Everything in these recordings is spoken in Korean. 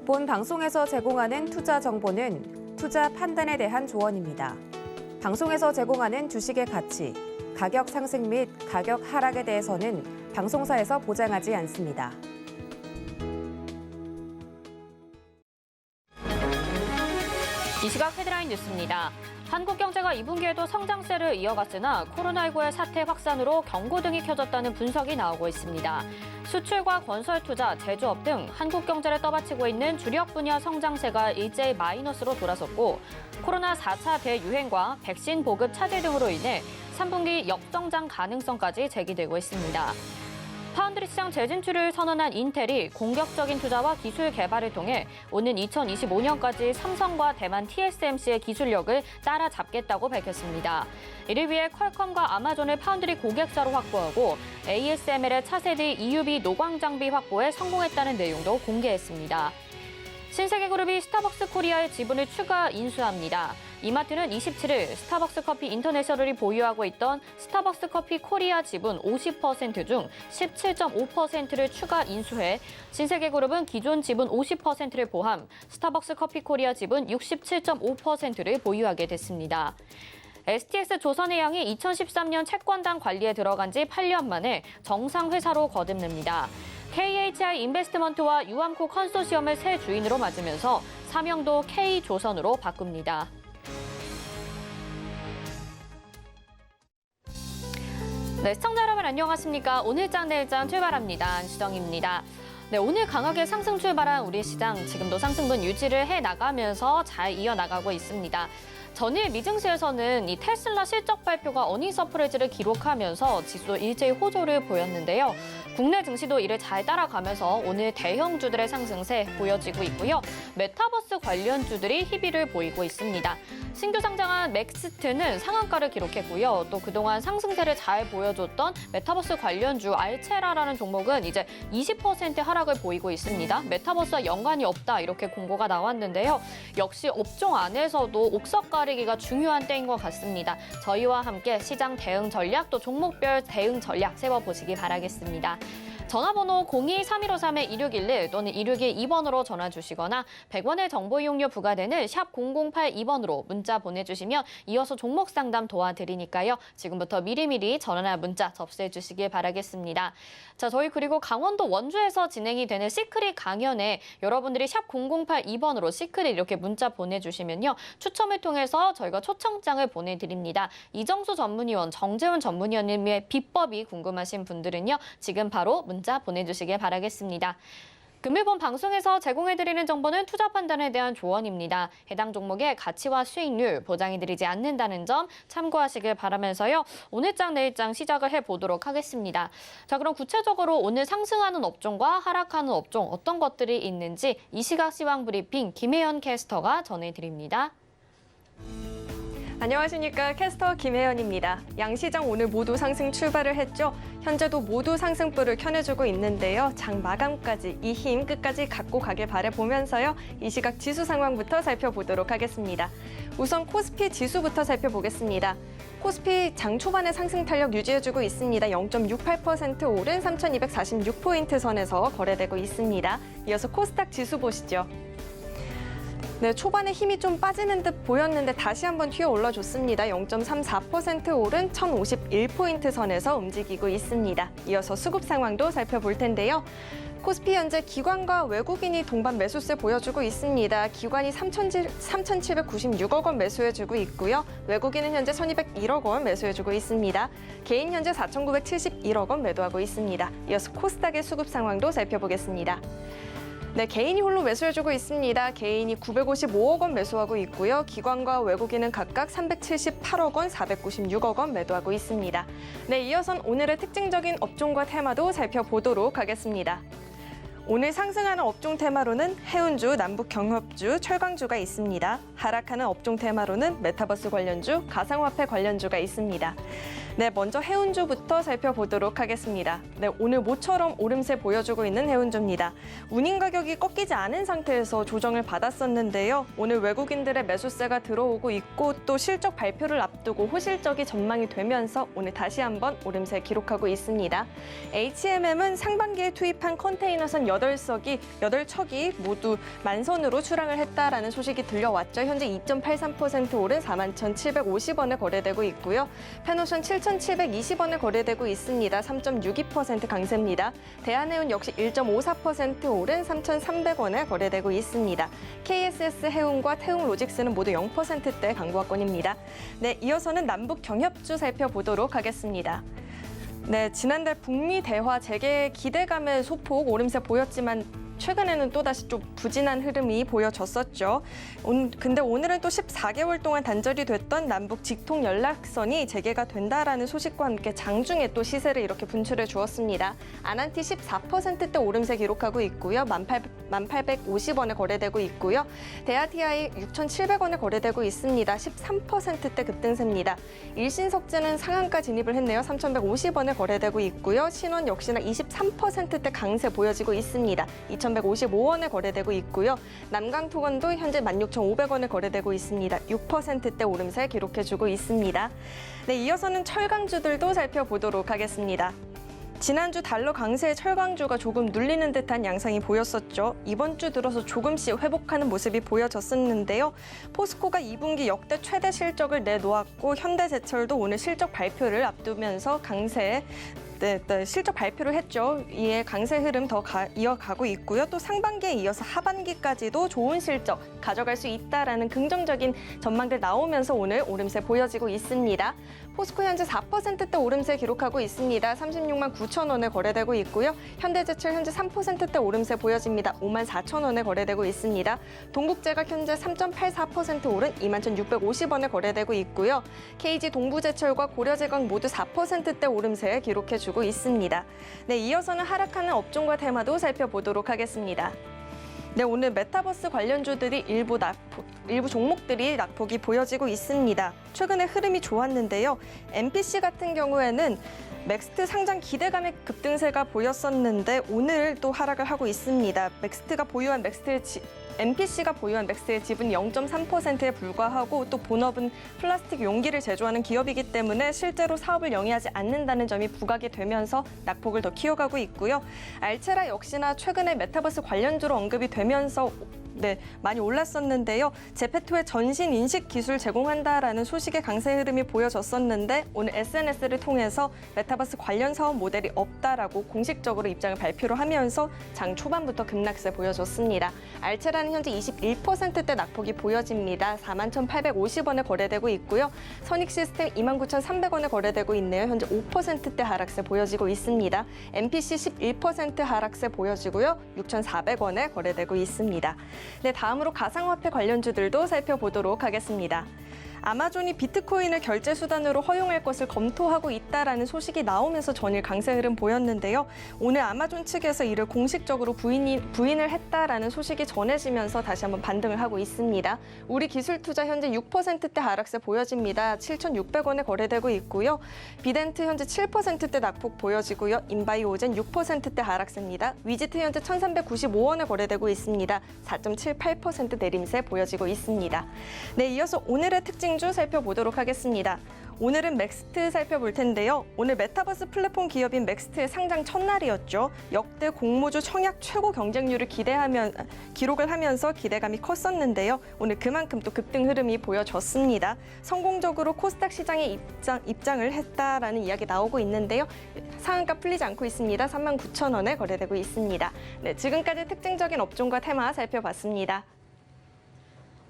본 방송에서 제공하는 투자 정보는 투자 판단에 대한 조언입니다. 방송에서 제공하는 주식의 가치, 가격 상승 및 가격 하락에 대해서는 방송사에서 보장하지 않습니다. 이 시각 헤드라인 뉴스입니다. 한국 경제가 2분기에도 성장세를 이어갔으나 코로나19의 사태 확산으로 경고등이 켜졌다는 분석이 나오고 있습니다. 수출과 건설 투자, 제조업 등 한국 경제를 떠받치고 있는 주력 분야 성장세가 일제히 마이너스로 돌아섰고 코로나 4차 대유행과 백신 보급 차질 등으로 인해 3분기 역성장 가능성까지 제기되고 있습니다. 파운드리 시장 재진출을 선언한 인텔이 공격적인 투자와 기술 개발을 통해 오는 2025년까지 삼성과 대만 TSMC의 기술력을 따라잡겠다고 밝혔습니다. 이를 위해 퀄컴과 아마존을 파운드리 고객사로 확보하고 ASML의 차세대 EUV 노광 장비 확보에 성공했다는 내용도 공개했습니다. 신세계그룹이 스타벅스 코리아의 지분을 추가 인수합니다. 이마트는 27일 스타벅스 커피 인터내셔널이 보유하고 있던 스타벅스 커피 코리아 지분 50% 중 17.5%를 추가 인수해 신세계그룹은 기존 지분 50%를 포함 스타벅스 커피 코리아 지분 67.5%를 보유하게 됐습니다. STS 조선해양이 2013년 채권단 관리에 들어간 지 8년 만에 정상 회사로 거듭납니다. KHI 인베스트먼트와 유암코 컨소시엄을 새 주인으로 맞으면서 사명도 K조선으로 바꿉니다. 네, 시청자 여러분 안녕하십니까? 오늘장 내일장 출발합니다. 안수정입니다. 네, 오늘 강하게 상승 출발한 우리 시장 지금도 상승분 유지를 해나가면서 잘 이어나가고 있습니다. 전일 미증시에서는 이 테슬라 실적 발표가 어닝 서프라이즈를 기록하면서 지수도 일제히 호조를 보였는데요. 국내 증시도 이를 잘 따라가면서 오늘 대형주들의 상승세 보여지고 있고요. 메타버스 관련주들이 희비를 보이고 있습니다. 신규 상장한 맥스트는 상한가를 기록했고요. 또 그동안 상승세를 잘 보여줬던 메타버스 관련주 알체라라는 종목은 이제 20% 하락을 보이고 있습니다. 메타버스와 연관이 없다 이렇게 공고가 나왔는데요. 역시 업종 안에서도 옥석 가리기가 중요한 때인 것 같습니다. 저희와 함께 시장 대응 전략 또 종목별 대응 전략 세워보시기 바라겠습니다. 전화번호 02-3153-2611 또는 161-2번으로 전화 주시거나 100원의 정보 이용료 부과되는 샵 0082번으로 문자 보내주시면 이어서 종목 상담 도와드리니까요. 지금부터 미리미리 전화나 문자 접수해 주시길 바라겠습니다. 자, 저희 그리고 강원도 원주에서 진행이 되는 시크릿 강연에 여러분들이 샵 0082번으로 시크릿 이렇게 문자 보내주시면요. 추첨을 통해서 저희가 초청장을 보내드립니다. 이정수 전문위원, 정재훈 전문위원님의 비법이 궁금하신 분들은요. 지금 바로 문자 보내주시길 바라겠습니다. 금일본 방송에서 제공해드리는 정보는 투자 판단에 대한 조언입니다. 해당 종목의 가치와 수익률 보장해드리지 않는다는 점 참고하시길 바라면서요. 오늘장 내일장 시작을 해보도록 하겠습니다. 자, 그럼 구체적으로 오늘 상승하는 업종과 하락하는 업종 어떤 것들이 있는지 이 시각 시황 브리핑 김혜연 캐스터가 전해드립니다. 안녕하십니까. 캐스터 김혜연입니다. 양시장 오늘 모두 상승 출발을 했죠. 현재도 모두 상승불을 켜내주고 있는데요. 장 마감까지 이 힘 끝까지 갖고 가길 바라보면서요. 이 시각 지수 상황부터 살펴보도록 하겠습니다. 우선 코스피 지수부터 살펴보겠습니다. 코스피 장 초반에 상승 탄력 유지해주고 있습니다. 0.68% 오른 3,246포인트 선에서 거래되고 있습니다. 이어서 코스닥 지수 보시죠. 네, 초반에 힘이 좀 빠지는 듯 보였는데 다시 한번 튀어 올라줬습니다. 0.34% 오른 1,051포인트 선에서 움직이고 있습니다. 이어서 수급 상황도 살펴볼 텐데요. 코스피 현재 기관과 외국인이 동반 매수세 보여주고 있습니다. 기관이 3,796억 원 매수해주고 있고요. 외국인은 현재 1,201억 원 매수해주고 있습니다. 개인 현재 4,971억 원 매도하고 있습니다. 이어서 코스닥의 수급 상황도 살펴보겠습니다. 네, 개인이 홀로 매수해주고 있습니다. 개인이 955억 원 매수하고 있고요. 기관과 외국인은 각각 378억 원, 496억 원 매도하고 있습니다. 네, 이어선 오늘의 특징적인 업종과 테마도 살펴보도록 하겠습니다. 오늘 상승하는 업종 테마로는 해운주, 남북경협주, 철강주가 있습니다. 하락하는 업종 테마로는 메타버스 관련주, 가상화폐 관련주가 있습니다. 네, 먼저 해운주부터 살펴보도록 하겠습니다. 네, 오늘 모처럼 오름세 보여주고 있는 해운주입니다. 운임 가격이 꺾이지 않은 상태에서 조정을 받았었는데요. 오늘 외국인들의 매수세가 들어오고 있고 또 실적 발표를 앞두고 호실적이 전망이 되면서 오늘 다시 한번 오름세 기록하고 있습니다. HMM은 상반기에 투입한 컨테이너선 8척이 모두 만선으로 출항을 했다라는 소식이 들려왔죠. 현재 2.83% 오른 41,750원에 거래되고 있고요. 펜오션 7,720원에 거래되고 있습니다. 3.62% 강세입니다. 대한해운 역시 1.54% 오른 3,300원에 거래되고 있습니다. KSS 해운과 태웅 로직스는 모두 0%대 강보합권입니다. 네, 이어서는 남북 경협주 살펴보도록 하겠습니다. 네, 지난달 북미 대화 재개 기대감의 소폭 오름세 보였지만 최근에는 또다시 좀 부진한 흐름이 보여졌었죠. 근데 오늘은 또 14개월 동안 단절이 됐던 남북 직통 연락선이 재개가 된다라는 소식과 함께 장중에 또 시세를 이렇게 분출해 주었습니다. 아난티 14%대 오름세 기록하고 있고요. 1,850원에 거래되고 있고요. 대하TI 6,700원에 거래되고 있습니다. 13%대 급등세입니다. 일신석재는 상한가 진입을 했네요. 3,150원에 거래되고 있고요. 신원 역시나 23%대 강세 보여지고 있습니다. 2,155원에 거래되고 있고요. 남강투건도 현재 16,500원에 거래되고 있습니다. 6%대 오름세 기록해주고 있습니다. 네, 이어서는 철강주들도 살펴보도록 하겠습니다. 지난주 달러 강세의 철강주가 조금 눌리는 듯한 양상이 보였었죠. 이번 주 들어서 조금씩 회복하는 모습이 보여졌었는데요. 포스코가 2분기 역대 최대 실적을 내놓았고 현대제철도 오늘 실적 발표를 앞두면서 강세에 실적 발표를 했죠. 이에 강세 흐름 더 이어가고 있고요. 또 상반기에 이어서 하반기까지도 좋은 실적 가져갈 수 있다라는 긍정적인 전망들 나오면서 오늘 오름세 보여지고 있습니다. 포스코 현재 4%대 오름세 기록하고 있습니다. 36만 9천 원에 거래되고 있고요. 현대제철 현재 3%대 오름세 보여집니다. 5만 4천 원에 거래되고 있습니다. 동국제약 현재 3.84% 오른 21,650원에 거래되고 있고요. KG 동부제철과 고려제강 모두 4%대 오름세 기록해주고 있습니다. 네, 이어서는 하락하는 업종과 테마도 살펴보도록 하겠습니다. 네, 오늘 메타버스 관련주들이 일부 종목들이 낙폭이 보여지고 있습니다. 최근에 흐름이 좋았는데요. MPC 같은 경우에는 맥스트 상장 기대감의 급등세가 보였었는데 오늘 또 하락을 하고 있습니다. MPC가 보유한 맥스의 지분이 0.3%에 불과하고 또 본업은 플라스틱 용기를 제조하는 기업이기 때문에 실제로 사업을 영위하지 않는다는 점이 부각이 되면서 낙폭을 더 키워가고 있고요. 알체라 역시나 최근에 메타버스 관련주로 언급이 되면서 많이 올랐었는데요. 제페토의 전신 인식 기술 제공한다라는 소식의 강세 흐름이 보여졌었는데 오늘 SNS를 통해서 메타버스 관련 사업 모델이 없다라고 공식적으로 입장을 발표를 하면서 장 초반부터 급락세 보여줬습니다. 알체라는 현재 21%대 낙폭이 보여집니다. 41,850원에 거래되고 있고요. 선익시스템 29,300원에 거래되고 있네요. 현재 5%대 하락세 보여지고 있습니다. MPC 11% 하락세 보여지고요. 6,400원에 거래되고 있습니다. 네, 다음으로 가상화폐 관련주들도 살펴보도록 하겠습니다. 아마존이 비트코인을 결제 수단으로 허용할 것을 검토하고 있다라는 소식이 나오면서 전일 강세 흐름 보였는데요. 오늘 아마존 측에서 이를 공식적으로 부인을 했다라는 소식이 전해지면서 다시 한번 반등을 하고 있습니다. 우리 기술투자 현재 6%대 하락세 보여집니다. 7,600원에 거래되고 있고요. 비덴트 현재 7%대 낙폭 보여지고요. 인바이오젠 6%대 하락세입니다. 위지트 현재 1,395원에 거래되고 있습니다. 4.78% 내림세 보여지고 있습니다. 네, 이어서 오늘의 특징주 살펴보도록 하겠습니다. 오늘은 맥스트 살펴볼 텐데요. 오늘 메타버스 플랫폼 기업인 맥스트의 상장 첫날이었죠. 역대 공모주 청약 최고 경쟁률을 기록을 하면서 기대감이 컸었는데요. 오늘 그만큼 또 급등 흐름이 보여졌습니다. 성공적으로 코스닥 시장에 입장을 했다라는 이야기 나오고 있는데요. 상한가 풀리지 않고 있습니다. 39,000원에 거래되고 있습니다. 네, 지금까지 특징적인 업종과 테마 살펴봤습니다.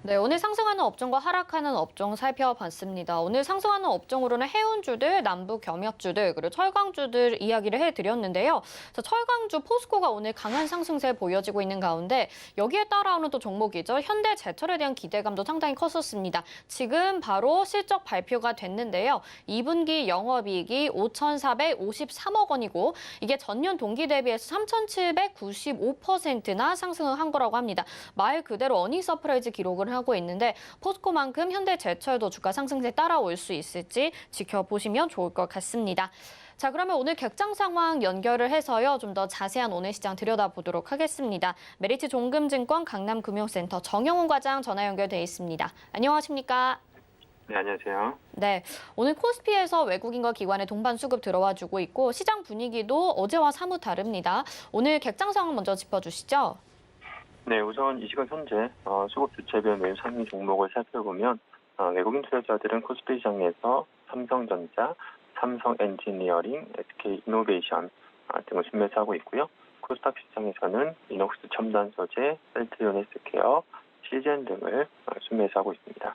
네, 오늘 상승하는 업종과 하락하는 업종 살펴봤습니다. 오늘 상승하는 업종으로는 해운주들, 남북 겸협주들, 그리고 철강주들 이야기를 해드렸는데요. 자, 철강주 포스코가 오늘 강한 상승세 보여지고 있는 가운데 여기에 따라오는 또 종목이죠. 현대제철에 대한 기대감도 상당히 컸었습니다. 지금 바로 실적 발표가 됐는데요. 2분기 영업이익이 5,453억 원이고 이게 전년 동기 대비해서 3,795%나 상승을 한 거라고 합니다. 말 그대로 어닝 서프라이즈 기록을 하고 있는데 포스코만큼 현대제철도 주가 상승세 따라올 수 있을지 지켜보시면 좋을 것 같습니다. 자, 그러면 오늘 객장 상황 연결을 해서요. 좀 더 자세한 오늘 시장 들여다보도록 하겠습니다. 메리츠 종금증권 강남금융센터 정영훈 과장 전화 연결돼 있습니다. 안녕하십니까? 네, 안녕하세요. 네, 오늘 코스피에서 외국인과 기관의 동반 수급 들어와 주고 있고 시장 분위기도 어제와 사뭇 다릅니다. 오늘 객장 상황 먼저 짚어주시죠. 네, 우선 이 시간 현재 수급 주체별 매일 상위 종목을 살펴보면 외국인 투자자들은 코스피 시장에서 삼성전자, 삼성엔지니어링, SK이노베이션 등을 순매수하고 있고요. 코스닥 시장에서는 이녹스 첨단소재, 셀트리온 헬스케어, 시젠 등을 순매수하고 있습니다.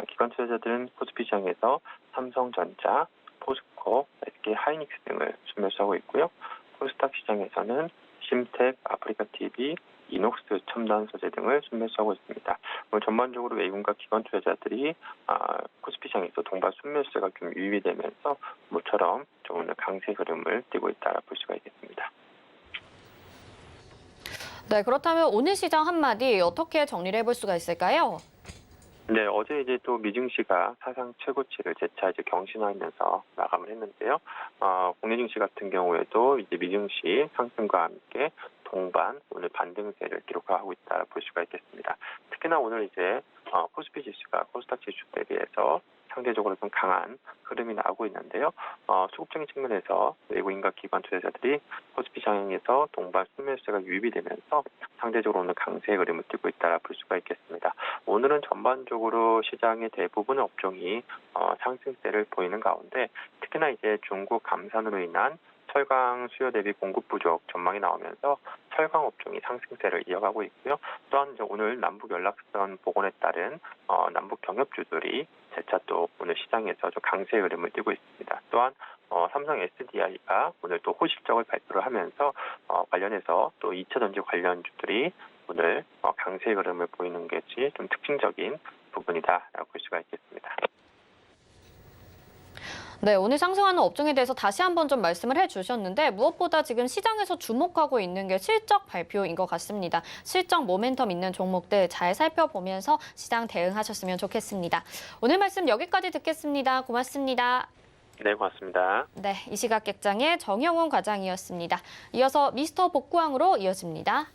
기관 투자자들은 코스피 시장에서 삼성전자, 포스코, SK하이닉스 등을 순매수하고 있고요. 코스닥 시장에서는 심텍, 아프리카TV, 이녹스 첨단소재 등을 순매수하고 있습니다. 오늘 전반적으로 외국인과 기관 투자자들이 코스피 시장에서 동반 순매수가 좀 유입이 되면서 모처럼 오늘 강세 흐름을 띠고 있다라 볼 수가 있겠습니다. 네, 그렇다면 오늘 시장 한마디 어떻게 정리를 해볼 수가 있을까요? 네, 어제 이제 또 미증시가 사상 최고치를 재차 이제 경신하면서 마감을 했는데요. 국내 증시 같은 경우에도 이제 미증시 상승과 함께 동반 오늘 반등세를 기록하고 있다 볼 수가 있겠습니다. 특히나 오늘 이제 코스피 지수가 코스닥 지수 대비해서 상대적으로 좀 강한 흐름이 나오고 있는데요. 수급적인 측면에서 외국인과 기관 투자자들이 코스피 시장에서 동반 순매수가 유입이 되면서 상대적으로 오늘 강세 흐름을 띠고 있다 볼 수가 있겠습니다. 오늘은 전반적으로 시장의 대부분의 업종이 상승세를 보이는 가운데 특히나 이제 중국 감산으로 인한 철강 수요 대비 공급 부족 전망이 나오면서 철강 업종이 상승세를 이어가고 있고요. 또한 이제 오늘 남북 연락선 복원에 따른 남북 경협주들이 재차 또 오늘 시장에서 좀 강세 흐름을 띠고 있습니다. 또한 삼성 SDI가 오늘 또 호실적을 발표를 하면서 관련해서 또 2차 전지 관련주들이 오늘 강세 흐름을 보이는 것이 좀 특징적인 부분이다라고 볼 수가 있겠습니다. 네, 오늘 상승하는 업종에 대해서 다시 한번 좀 말씀을 해주셨는데 무엇보다 지금 시장에서 주목하고 있는 게 실적 발표인 것 같습니다. 실적 모멘텀 있는 종목들 잘 살펴보면서 시장 대응하셨으면 좋겠습니다. 오늘 말씀 여기까지 듣겠습니다. 고맙습니다. 네, 고맙습니다. 네, 이 시각 객장의 정영훈 과장이었습니다. 이어서 미스터 복구왕으로 이어집니다.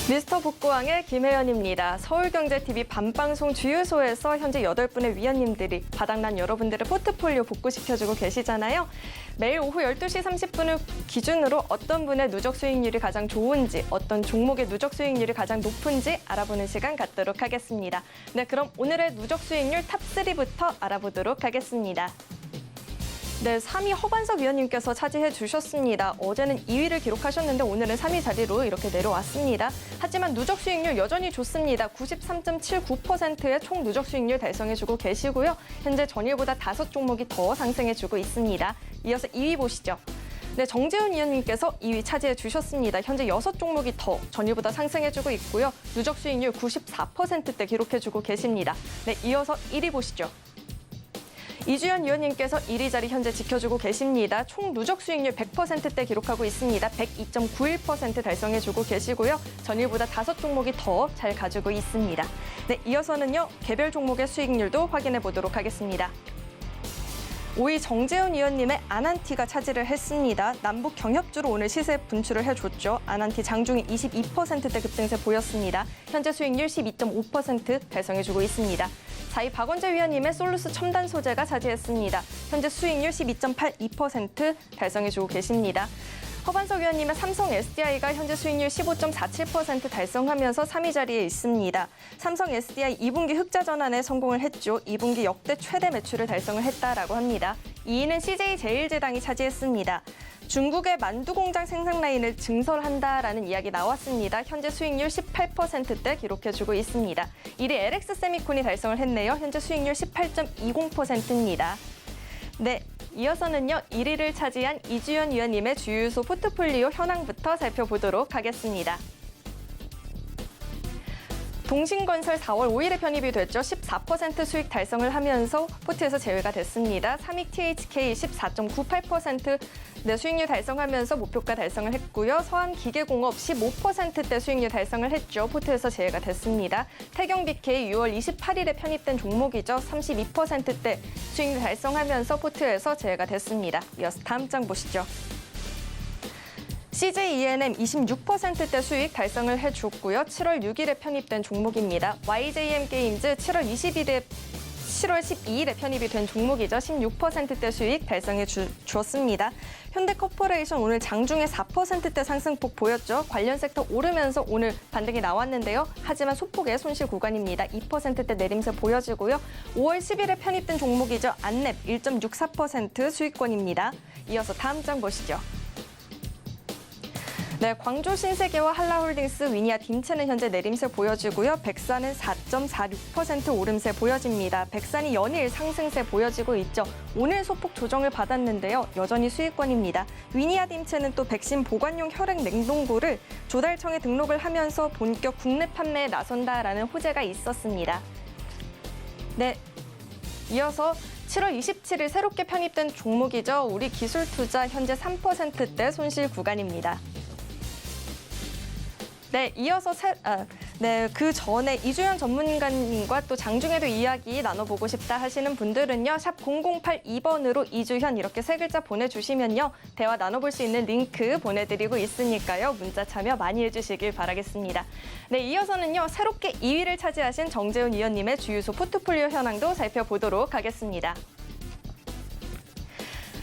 미스터 복구왕의 김혜연입니다. 서울경제TV 밤방송 주유소에서 현재 8분의 위원님들이 바닥난 여러분들의 포트폴리오 복구시켜주고 계시잖아요. 매일 오후 12시 30분을 기준으로 어떤 분의 누적 수익률이 가장 좋은지, 어떤 종목의 누적 수익률이 가장 높은지 알아보는 시간 갖도록 하겠습니다. 네, 그럼 오늘의 누적 수익률 탑3부터 알아보도록 하겠습니다. 네, 3위 허반석 위원님께서 차지해 주셨습니다. 어제는 2위를 기록하셨는데 오늘은 3위 자리로 이렇게 내려왔습니다. 하지만 누적 수익률 여전히 좋습니다. 93.79%의 총 누적 수익률 달성해주고 계시고요. 현재 전일보다 5종목이 더 상승해주고 있습니다. 이어서 2위 보시죠. 네, 정재훈 위원님께서 2위 차지해 주셨습니다. 현재 6종목이 더 전일보다 상승해주고 있고요. 누적 수익률 94%대 기록해주고 계십니다. 네, 이어서 1위 보시죠. 이주연 위원님께서 1위 자리 현재 지켜주고 계십니다. 총 누적 수익률 100%대 기록하고 있습니다. 102.91% 달성해주고 계시고요. 전일보다 5종목이 더 잘 가지고 있습니다. 네, 이어서는요, 개별 종목의 수익률도 확인해 보도록 하겠습니다. 5위 정재훈 위원님의 아난티가 차지를 했습니다. 남북 경협주로 오늘 시세 분출을 해줬죠. 아난티 장중에 22%대 급등세 보였습니다. 현재 수익률 12.5% 달성해주고 있습니다. 4위 박원재 위원님의 솔루스 첨단 소재가 차지했습니다. 현재 수익률 12.82% 달성해주고 계십니다. 허반석 위원님의 삼성 SDI가 현재 수익률 15.47% 달성하면서 3위 자리에 있습니다. 삼성 SDI 2분기 흑자 전환에 성공을 했죠. 2분기 역대 최대 매출을 달성을 했다라고 합니다. 2위는 CJ제일제당이 차지했습니다. 중국의 만두 공장 생산 라인을 증설한다라는 이야기 나왔습니다. 현재 수익률 18%대 기록해주고 있습니다. 1위 LX 세미콘이 달성을 했네요. 현재 수익률 18.20%입니다. 네, 이어서는요, 1위를 차지한 이주연 위원님의 주유소 포트폴리오 현황부터 살펴보도록 하겠습니다. 동신건설 4월 5일에 편입이 됐죠. 14% 수익 달성을 하면서 포트에서 제외가 됐습니다. 삼익 THK 14.98% 네, 수익률 달성하면서 목표가 달성을 했고요. 서한기계공업 15%대 수익률 달성을 했죠. 포트에서 제외가 됐습니다. 태경BK 6월 28일에 편입된 종목이죠. 32%대 수익률 달성하면서 포트에서 제외가 됐습니다. 이어서 다음 장 보시죠. CJ ENM 26%대 수익 달성을 해줬고요. 7월 6일에 편입된 종목입니다. YJM 게임즈 7월 12일에 편입이 된 종목이죠. 16%대 수익 달성해 주었습니다. 현대코퍼레이션 오늘 장중에 4%대 상승폭 보였죠. 관련 섹터 오르면서 오늘 반등이 나왔는데요. 하지만 소폭의 손실 구간입니다. 2%대 내림세 보여지고요. 5월 10일에 편입된 종목이죠. 안랩 1.64% 수익권입니다. 이어서 다음 장 보시죠. 네, 광주 신세계와 한라홀딩스, 위니아 딤체는 현재 내림세 보여지고요. 백산은 4.46% 오름세 보여집니다. 백산이 연일 상승세 보여지고 있죠. 오늘 소폭 조정을 받았는데요. 여전히 수익권입니다. 위니아 딤체는 또 백신 보관용 혈액 냉동고를 조달청에 등록을 하면서 본격 국내 판매에 나선다라는 호재가 있었습니다. 네, 이어서 7월 27일 새롭게 편입된 종목이죠. 우리기술투자 현재 3%대 손실 구간입니다. 네, 이어서 그 전에 이주연 전문가님과 또 장중에도 이야기 나눠보고 싶다 하시는 분들은요. 샵 0082번으로 이주현 이렇게 세 글자 보내주시면요. 대화 나눠볼 수 있는 링크 보내드리고 있으니까요. 문자 참여 많이 해주시길 바라겠습니다. 네, 이어서는요. 새롭게 2위를 차지하신 정재훈 위원님의 주유소 포트폴리오 현황도 살펴보도록 하겠습니다.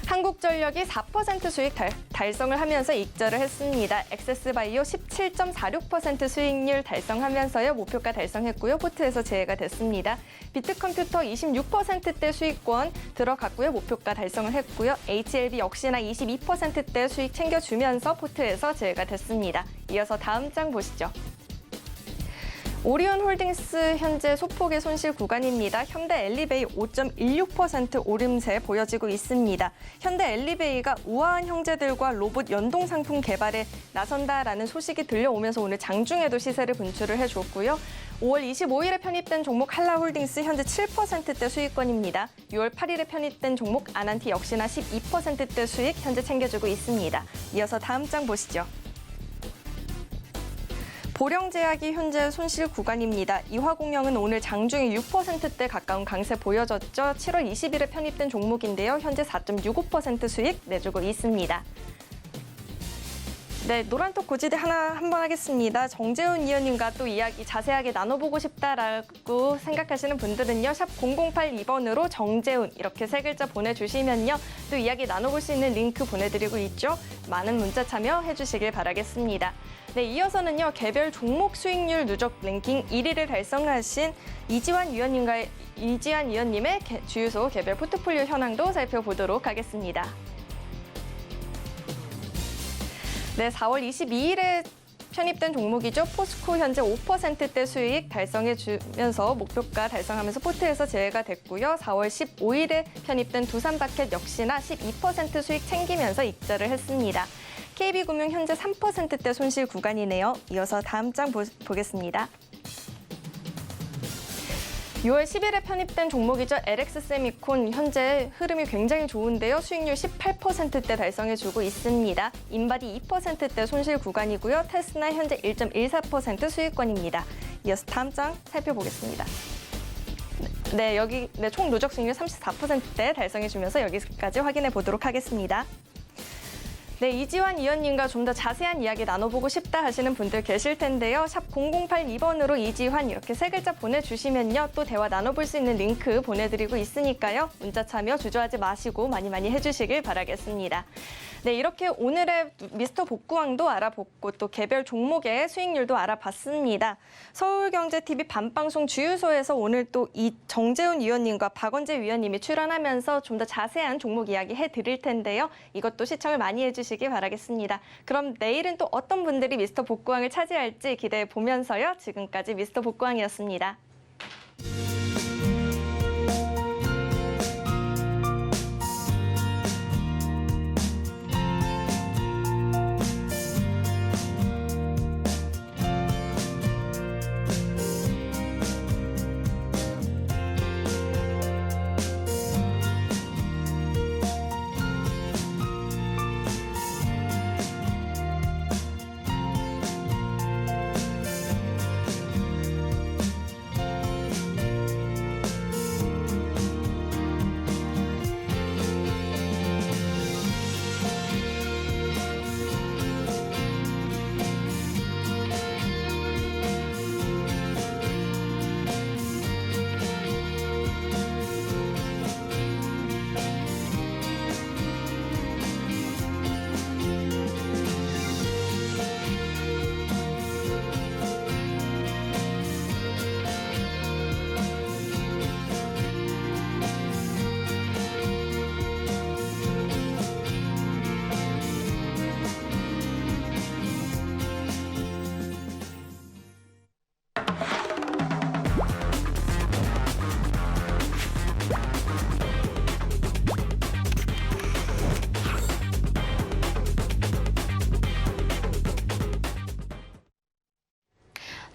한국전력이 4% 수익 달성을 하면서 익절을 했습니다. 엑세스바이오 17.46% 수익률 달성하면서요. 목표가 달성했고요. 포트에서 제외가 됐습니다. 비트컴퓨터 26%대 수익권 들어갔고요. 목표가 달성을 했고요. HLB 역시나 22%대 수익 챙겨주면서 포트에서 제외가 됐습니다. 이어서 다음 장 보시죠. 오리온홀딩스 현재 소폭의 손실 구간입니다. 현대엘리베이 5.16% 오름세 보여지고 있습니다. 현대엘리베이가 우아한 형제들과 로봇 연동 상품 개발에 나선다라는 소식이 들려오면서 오늘 장중에도 시세를 분출을 해줬고요. 5월 25일에 편입된 종목 한라홀딩스 현재 7%대 수익권입니다. 6월 8일에 편입된 종목 아난티 역시나 12%대 수익 현재 챙겨주고 있습니다. 이어서 다음 장 보시죠. 보령제약이 현재 손실 구간입니다. 이화공영은 오늘 장중에 6%대 가까운 강세 보여졌죠. 7월 20일에 편입된 종목인데요. 현재 4.65% 수익 내주고 있습니다. 네, 노란톡 고지대 한번 하겠습니다. 정재훈 위원님과 또 이야기 자세하게 나눠보고 싶다라고 생각하시는 분들은요. 샵 0082번으로 정재훈 이렇게 세 글자 보내주시면요. 또 이야기 나눠볼 수 있는 링크 보내드리고 있죠. 많은 문자 참여해 주시길 바라겠습니다. 네, 이어서는요. 개별 종목 수익률 누적 랭킹 1위를 달성하신 이지환 위원님의 주유소 개별 포트폴리오 현황도 살펴보도록 하겠습니다. 네, 4월 22일에 편입된 종목이죠. 포스코 현재 5%대 수익 달성해주면서 목표가 달성하면서 포트에서 제외가 됐고요. 4월 15일에 편입된 두산바켓 역시나 12% 수익 챙기면서 익절을 했습니다. KB금융 현재 3%대 손실 구간이네요. 이어서 다음 장 보겠습니다. 6월 10일에 편입된 종목이죠. LX세미콘 현재 흐름이 굉장히 좋은데요. 수익률 18%대 달성해주고 있습니다. 인바디 2%대 손실 구간이고요. 테스나 현재 1.14% 수익권입니다. 이어서 다음 장 살펴보겠습니다. 네, 총 누적 수익률 34%대 달성해주면서 여기까지 확인해 보도록 하겠습니다. 네, 이지환 위원님과 좀 더 자세한 이야기 나눠보고 싶다 하시는 분들 계실 텐데요. 샵 0082번으로 이지환 이렇게 세 글자 보내주시면요. 또 대화 나눠볼 수 있는 링크 보내드리고 있으니까요. 문자 참여 주저하지 마시고 많이 해주시길 바라겠습니다. 네, 이렇게 오늘의 미스터 복구왕도 알아보고 또 개별 종목의 수익률도 알아봤습니다. 서울경제TV 밤방송 주유소에서 오늘 또 이 정재훈 위원님과 박원재 위원님이 출연하면서 좀 더 자세한 종목 이야기 해드릴 텐데요. 이것도 시청을 많이 해주시기 바라겠습니다. 그럼 내일은 또 어떤 분들이 미스터 복구왕을 차지할지 기대해 보면서요. 지금까지 미스터 복구왕이었습니다.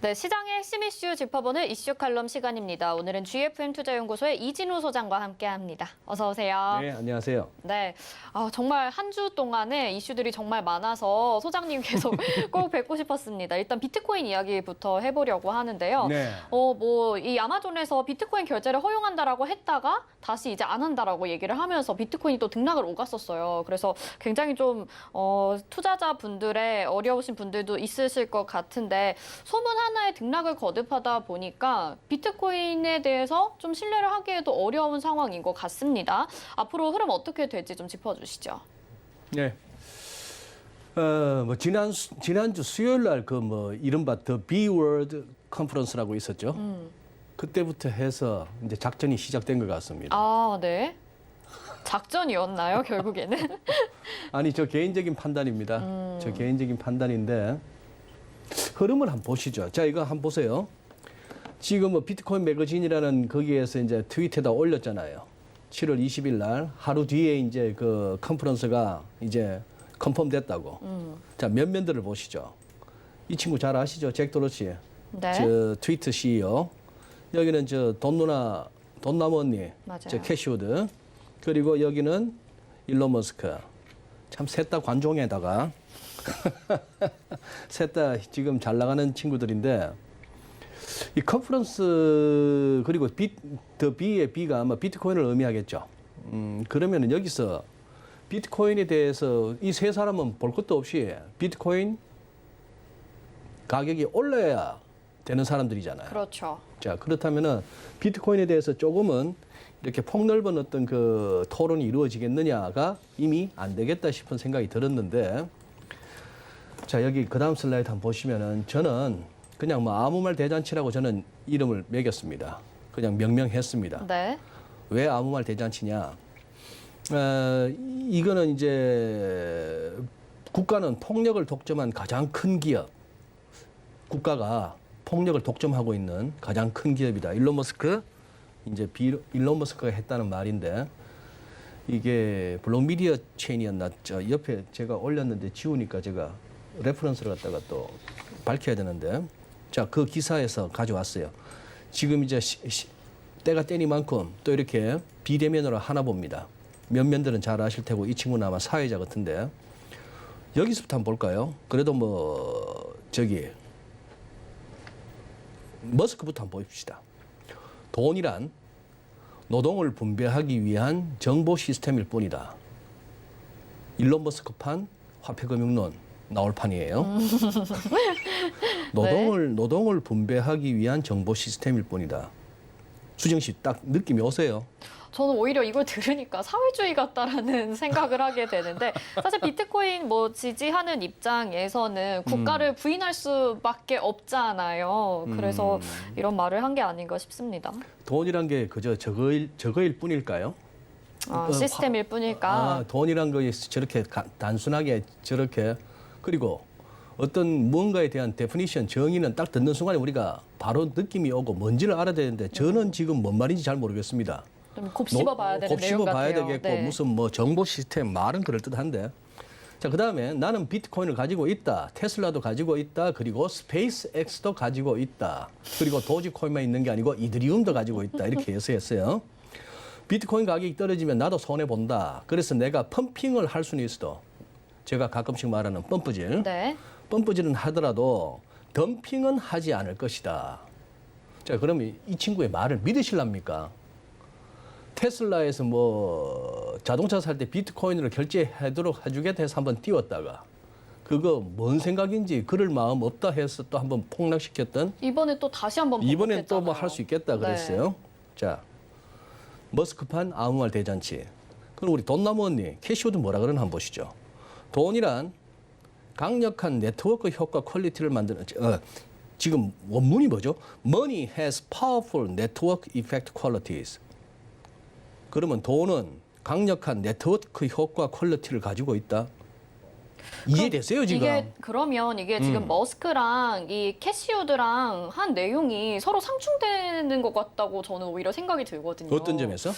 네, 시장의 핵심 이슈 짚어보는 이슈 칼럼 시간입니다. 오늘은 GFM 투자연구소의 이진우 소장과 함께합니다. 어서 오세요. 네, 안녕하세요. 네, 정말 한 주 동안에 이슈들이 정말 많아서 소장님 계속 꼭 뵙고 싶었습니다. 일단 비트코인 이야기부터 해보려고 하는데요. 네. 뭐 이 아마존에서 비트코인 결제를 허용한다라고 했다가 다시 이제 안 한다라고 얘기를 하면서 비트코인이 또 등락을 오갔었어요. 그래서 굉장히 좀 투자자분들의 어려우신 분들도 있으실 것 같은데 소문 하나에 등락을 거듭하다 보니까 비트코인에 대해서 좀 신뢰를 하기에도 어려운 상황인 것 같습니다. 앞으로 흐름 어떻게 될지 좀 짚어주시죠. 네. 뭐 지난주 수요일 날 그 뭐 이른바 더 B-World 컨퍼런스라고 있었죠. 그때부터 해서 이제 작전이 시작된 것 같습니다. 아, 네. 작전이었나요, 결국에는? 아니, 저 개인적인 판단입니다. 저 개인적인 판단인데 흐름을 한번 보시죠. 자, 이거 한번 보세요. 지금 뭐 비트코인 매거진이라는 거기에서 이제 트위터에다 올렸잖아요. 7월 20일 날 하루 뒤에 이제 그 컨퍼런스가 이제 컨펌 됐다고. 자, 면면들을 보시죠. 이 친구 잘 아시죠? 잭 도러치. 네. 저 트위터 CEO. 여기는 저 돈나무 언니. 맞아요. 저 캐시우드. 그리고 여기는 일론 머스크. 참 셋 다 관종에다가 셋 다 지금 잘 나가는 친구들인데 이 컨퍼런스 그리고 더 B의 B가 아마 비트코인을 의미하겠죠. 그러면은 여기서 비트코인에 대해서 이 세 사람은 볼 것도 없이 비트코인 가격이 올라야 되는 사람들이잖아요. 그렇죠. 자, 그렇다면은 비트코인에 대해서 조금은 이렇게 폭넓은 어떤 그 토론이 이루어지겠느냐가 이미 안 되겠다 싶은 생각이 들었는데, 자, 여기 그 다음 슬라이드 한번 보시면은 저는 그냥 뭐 아무 말 대잔치라고 저는 이름을 매겼습니다. 그냥 명명했습니다. 네. 왜 아무 말 대잔치냐? 이거는 이제 국가는 폭력을 독점한 가장 큰 기업, 국가가 폭력을 독점하고 있는 가장 큰 기업이다. 일론 머스크, 이제 일론 머스크가 했다는 말인데 이게 블록미디어 체인이었나? 저 옆에 제가 올렸는데 지우니까 제가 레퍼런스를 갖다가 또 밝혀야 되는데, 자, 그 기사에서 가져왔어요. 지금 이제 때가 때니만큼 또 이렇게 비대면으로 하나 봅니다. 면면들은 잘 아실 테고 이 친구는 아마 사회자 같은데 여기서부터 한번 볼까요? 그래도 뭐 저기 머스크부터 한번 보십시다. 돈이란 노동을 분배하기 위한 정보 시스템일 뿐이다. 일론 머스크판 화폐금융론 나올 판이에요. 노동을 분배하기 위한 정보 시스템일 뿐이다. 수정 씨 딱 느낌이 오세요? 저는 오히려 이걸 들으니까 사회주의 같다라는 생각을 하게 되는데 사실 비트코인 뭐 지지하는 입장에서는 국가를 부인할 수밖에 없잖아요. 그래서 이런 말을 한 게 아닌가 싶습니다. 돈이란 게 그저 저거일 뿐일까요? 시스템일 뿐일까? 돈이란 것이 저렇게 단순하게 저렇게, 그리고 어떤 무언가에 대한 데피니션, 정의는 딱 듣는 순간에 우리가 바로 느낌이 오고 뭔지를 알아야 되는데 저는 지금 뭔 말인지 잘 모르겠습니다. 좀 곱씹어봐야 되는 내용 같아요. 곱씹어봐야 되겠고 네. 무슨 뭐 정보 시스템 말은 그럴듯한데, 자, 그다음에 나는 비트코인을 가지고 있다, 테슬라도 가지고 있다, 그리고 스페이스X도 가지고 있다, 그리고 도지코인만 있는 게 아니고 이더리움도 가지고 있다, 이렇게 해석했어요. 비트코인 가격이 떨어지면 나도 손해 본다. 그래서 내가 펌핑을 할 수는 있어도, 제가 가끔씩 말하는 펌프질, 네. 펌프질은 하더라도 덤핑은 하지 않을 것이다. 자, 그러면 이 친구의 말을 믿으실랍니까? 테슬라에서 뭐 자동차 살 때 비트코인으로 결제하도록 해주겠다 해서 한번 띄웠다가 그거 뭔 생각인지 그럴 마음 없다 해서 또 한번 폭락시켰던, 이번에 또 다시 한번 이번엔 또 뭐 할 수 있겠다 그랬어요. 네. 자, 머스크판 아무 말 대잔치. 그럼 우리 돈나무 언니 캐시우드 뭐라 그러나 한번 보시죠. 돈이란 강력한 네트워크 효과 퀄리티를 만드는, 지금 원문이 뭐죠? Money has powerful network effect qualities. 그러면 돈은 강력한 네트워크 효과 퀄리티를 가지고 있다. 이해됐어요, 지금? 그러면 이게 지금 머스크랑 이 캐시우드랑 한 내용이 서로 상충되는 것 같다고 저는 오히려 생각이 들거든요. 어떤 점에서?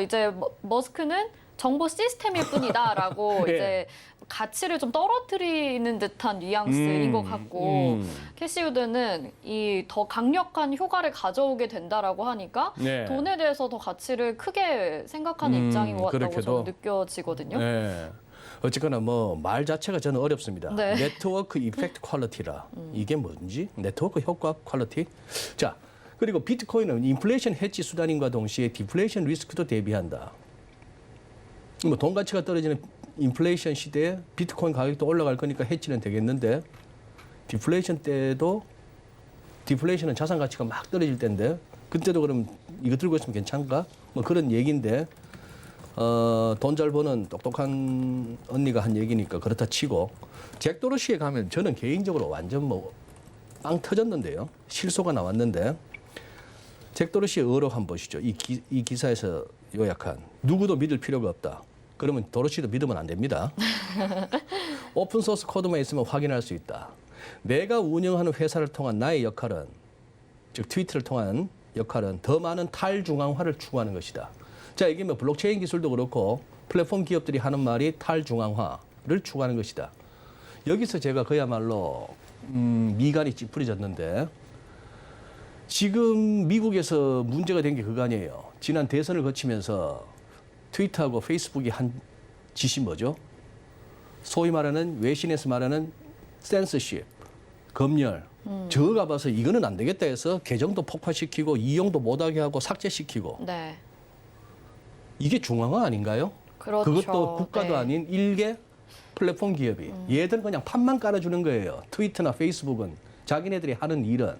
이제 머스크는 정보 시스템일 뿐이다라고 예. 이제 가치를 좀 떨어뜨리는 듯한 뉘앙스인 것 같고 캐시우드는 이 더 강력한 효과를 가져오게 된다라고 하니까 네. 돈에 대해서 더 가치를 크게 생각하는 입장인 것 같다고 그렇게도. 저는 느껴지거든요. 네. 어쨌거나 뭐 말 자체가 저는 어렵습니다. 네. 네트워크 이펙트 퀄리티라. 이게 뭔지? 네트워크 효과 퀄리티? 자, 그리고 비트코인은 인플레이션 해지 수단인과 동시에 디플레이션 리스크도 대비한다. 뭐 돈 가치가 떨어지는 인플레이션 시대에 비트코인 가격도 올라갈 거니까 해지는 되겠는데 디플레이션 때도 디플레이션은 자산 가치가 막 떨어질 때인데 그때도 그럼 이거 들고 있으면 괜찮을까? 뭐 그런 얘기인데 돈 잘 버는 똑똑한 언니가 한 얘기니까 그렇다 치고 잭 도르시에 가면 저는 개인적으로 완전 뭐 빵 터졌는데요. 실소가 나왔는데 잭 도르시의 어록 한번 보시죠. 이 기사에서 요약한 누구도 믿을 필요가 없다. 그러면 도르시도 믿으면 안 됩니다. 오픈 소스 코드만 있으면 확인할 수 있다. 내가 운영하는 회사를 통한 나의 역할은 즉 트위터를 통한 역할은 더 많은 탈중앙화를 추구하는 것이다. 자, 이게 뭐 블록체인 기술도 그렇고 플랫폼 기업들이 하는 말이 탈중앙화를 추구하는 것이다. 여기서 제가 그야말로 미간이 찌푸려졌는데 지금 미국에서 문제가 된 게 그거 아니에요. 지난 대선을 거치면서 트위터하고 페이스북이 한 짓이 뭐죠? 소위 말하는 외신에서 말하는 센서십, 검열. 저거 봐서 이거는 안 되겠다 해서 계정도 폭파시키고 이용도 못하게 하고 삭제시키고 네. 이게 중앙화 아닌가요? 그렇죠. 그것도 국가도 네. 아닌 일개 플랫폼 기업이 얘들 그냥 판만 깔아주는 거예요. 트위터나 페이스북은 자기네들이 하는 일은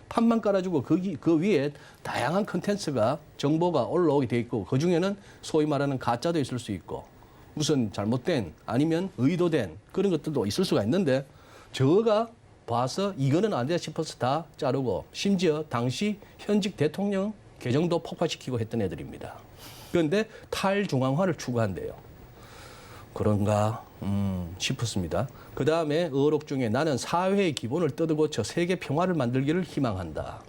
판만 깔아주고 그 위에 다양한 컨텐츠가 정보가 올라오게 돼 있고 그 중에는 소위 말하는 가짜도 있을 수 있고 무슨 잘못된 아니면 의도된 그런 것들도 있을 수가 있는데 저가 봐서 이거는 안 돼 싶어서 다 자르고 심지어 당시 현직 대통령 계정도 폭파시키고 했던 애들입니다. 그런데 탈중앙화를 추구한대요. 그런가 싶었습니다. 그 다음에 어록 중에 나는 사회의 기본을 뜯어고쳐 세계 평화를 만들기를 희망한다.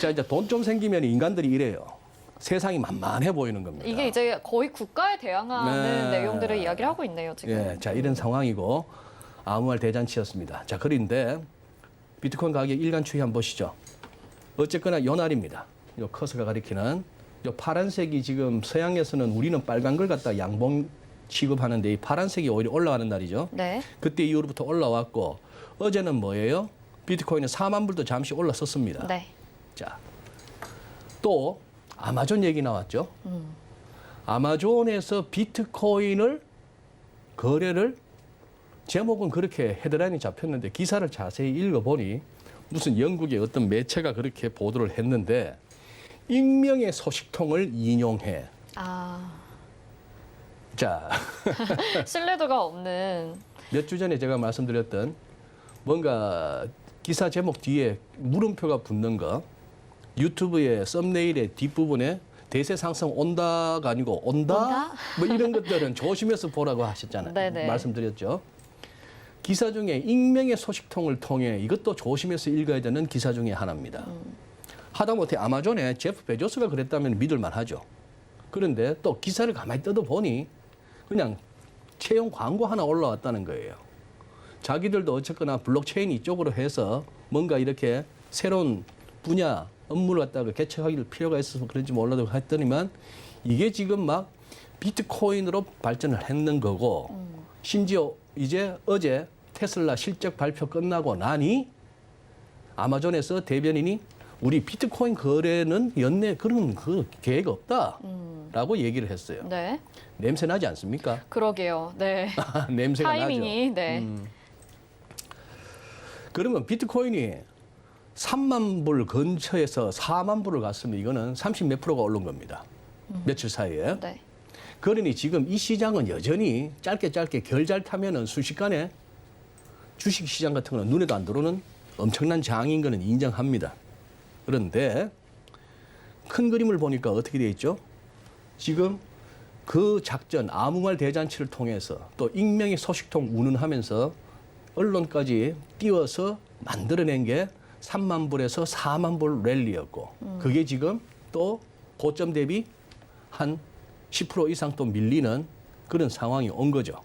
자, 이제 돈 좀 생기면 인간들이 이래요. 세상이 만만해 보이는 겁니다. 이게 이제 거의 국가에 대항하는 네. 내용들을 이야기를 하고 있네요, 지금. 예, 자, 이런 상황이고 아무 말 대잔치였습니다. 자, 그런데 비트코인 가격 일간 추이 한번 보시죠. 어쨌거나 요 날입니다. 요 커서가 가리키는 요 파란색이 지금 서양에서는 우리는 빨간 걸 갖다 양봉 취급하는데 이 파란색이 오히려 올라가는 날이죠. 네. 그때 이후로부터 올라왔고 어제는 뭐예요? 비트코인은 4만 불도 잠시 올랐었습니다. 네. 자, 또 아마존 얘기 나왔죠. 아마존에서 비트코인을 거래를 제목은 그렇게 헤드라인이 잡혔는데 기사를 자세히 읽어보니 무슨 영국의 어떤 매체가 그렇게 보도를 했는데 익명의 소식통을 인용해. 아, 자, 신뢰도가 없는. 몇 주 전에 제가 말씀드렸던 뭔가 기사 제목 뒤에 물음표가 붙는 거 유튜브의 썸네일의 뒷부분에 대세 상승 온다가 아니고 온다? 뭐 이런 것들은 조심해서 보라고 하셨잖아요. 네네. 말씀드렸죠. 기사 중에 익명의 소식통을 통해 이것도 조심해서 읽어야 되는 기사 중에 하나입니다. 하다못해 아마존에 제프 베조스가 그랬다면 믿을 만하죠. 그런데 또 기사를 가만히 뜯어보니 그냥 채용 광고 하나 올라왔다는 거예요. 자기들도 어쨌거나 블록체인 이쪽으로 해서 뭔가 이렇게 새로운 분야 업무를 갖다가 개척하길 필요가 있어서 그런지 몰라도 했더니만 이게 지금 막 비트코인으로 발전을 했는 거고 심지어 이제 어제 테슬라 실적 발표 끝나고 나니 아마존에서 대변인이 우리 비트코인 거래는 연내 그런 그 계획 없다라고 얘기를 했어요. 네. 냄새 나지 않습니까? 그러게요. 네. 냄새가 타이밍이, 나죠. 네. 그러면 비트코인이 3만 불 근처에서 4만 불을 갔으면 이거는 30 몇 프로가 오른 겁니다. 며칠 사이에. 네. 그러니 지금 이 시장은 여전히 짧게 결 잘 타면은 순식간에 주식 시장 같은 거는 눈에도 안 들어오는 엄청난 장인 거는 인정합니다. 그런데 큰 그림을 보니까 어떻게 돼 있죠? 지금 그 작전 아무 말 대잔치를 통해서 또 익명의 소식통 운운하면서 언론까지 띄워서 만들어낸 게 3만 불에서 4만 불 랠리였고 그게 지금 또 고점 대비 한 10% 이상 또 밀리는 그런 상황이 온 거죠.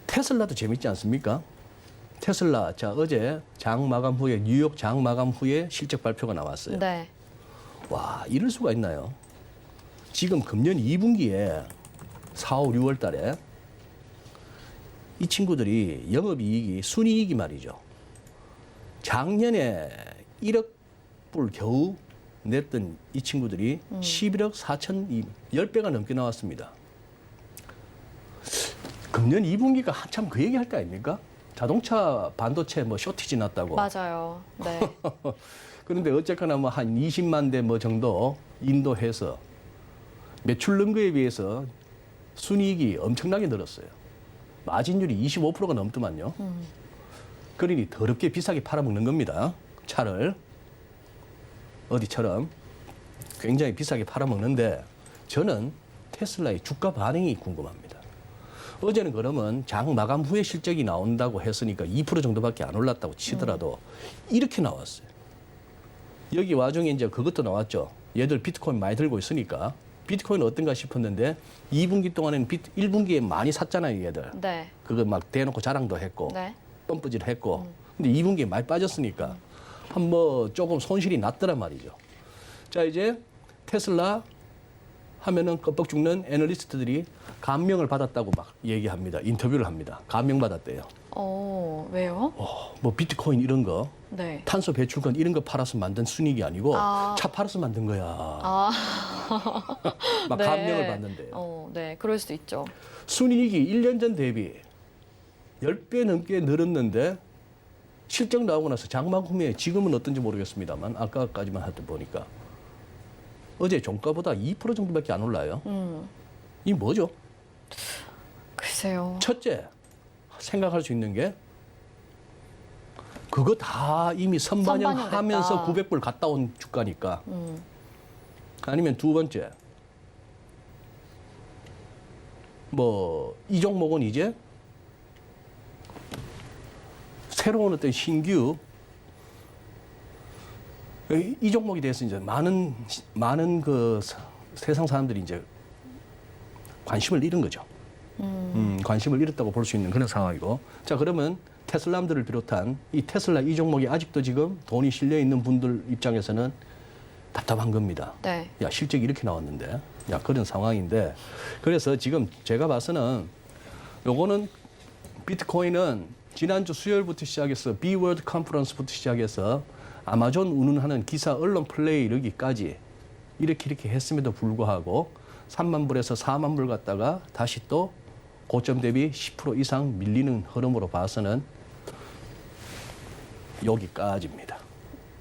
테슬라도 재밌지 않습니까? 테슬라, 자, 어제 장 마감 후에, 뉴욕 장 마감 후에 실적 발표가 나왔어요. 네. 와, 이럴 수가 있나요? 지금 금년 2분기에 4, 5, 6월 달에 이 친구들이 영업이익이, 순이익이 말이죠. 작년에 1억 불 겨우 냈던 이 친구들이 11억 4천, 10배가 넘게 나왔습니다. 금년 2분기가 한참 그 얘기할 때 아닙니까? 자동차 반도체 뭐 쇼티지 났다고. 맞아요. 네. 그런데 어쨌거나 뭐 한 20만 대 뭐 정도 인도해서 매출 는 거에 비해서 순이익이 엄청나게 늘었어요. 마진율이 25%가 넘더만요. 그러니 더럽게 비싸게 팔아먹는 겁니다. 차를. 어디처럼 굉장히 비싸게 팔아먹는데 저는 테슬라의 주가 반응이 궁금합니다. 어제는 그러면 장 마감 후에 실적이 나온다고 했으니까 2% 정도밖에 안 올랐다고 치더라도 이렇게 나왔어요. 여기 와중에 이제 그것도 나왔죠. 얘들 비트코인 많이 들고 있으니까 비트코인 어떤가 싶었는데 2분기 동안에는 1분기에 많이 샀잖아요, 얘들. 네. 그거 막 대놓고 자랑도 했고 네. 펌프질 했고. 근데 2분기에 많이 빠졌으니까 한 뭐 조금 손실이 났더란 말이죠. 자, 이제 테슬라 하면은 껍벅 죽는 애널리스트들이 감명을 받았다고 막 얘기합니다. 인터뷰를 합니다. 감명 받았대요. 왜요? 뭐 비트코인 이런 거, 네. 탄소 배출권 이런 거 팔아서 만든 순이익이 아니고 아. 차 팔아서 만든 거야. 아. 막 네. 감명을 받는데요. 네. 그럴 수도 있죠. 순이익이 1년 전 대비 10배 넘게 늘었는데 실적 나오고 나서 장마 후에 지금은 어떤지 모르겠습니다만 아까까지만 하다 보니까 어제 종가보다 2% 정도밖에 안 올라요. 이 뭐죠? 글쎄요. 첫째, 생각할 수 있는 게 그거 다 이미 선반영하면서 선반영됐다. 900불 갔다 온 주가니까. 아니면 두 번째, 뭐 이 종목은 이제 새로운 어떤 신규 이 종목에 대해서 이제 많은 그 세상 사람들이 이제 관심을 잃은 거죠. 관심을 잃었다고 볼 수 있는 그런 상황이고. 자, 그러면 테슬라들을 비롯한 이 테슬라 이 종목이 아직도 지금 돈이 실려 있는 분들 입장에서는 답답한 겁니다. 네. 야, 실적이 이렇게 나왔는데. 야, 그런 상황인데. 그래서 지금 제가 봐서는 요거는 비트코인은 지난주 수요일부터 시작해서 비월드 컨퍼런스부터 시작해서 아마존 운운하는 기사 언론 플레이 이르기까지 이렇게 했음에도 불구하고 3만 불에서 4만 불 갔다가 다시 또 고점 대비 10% 이상 밀리는 흐름으로 봐서는 여기까지입니다.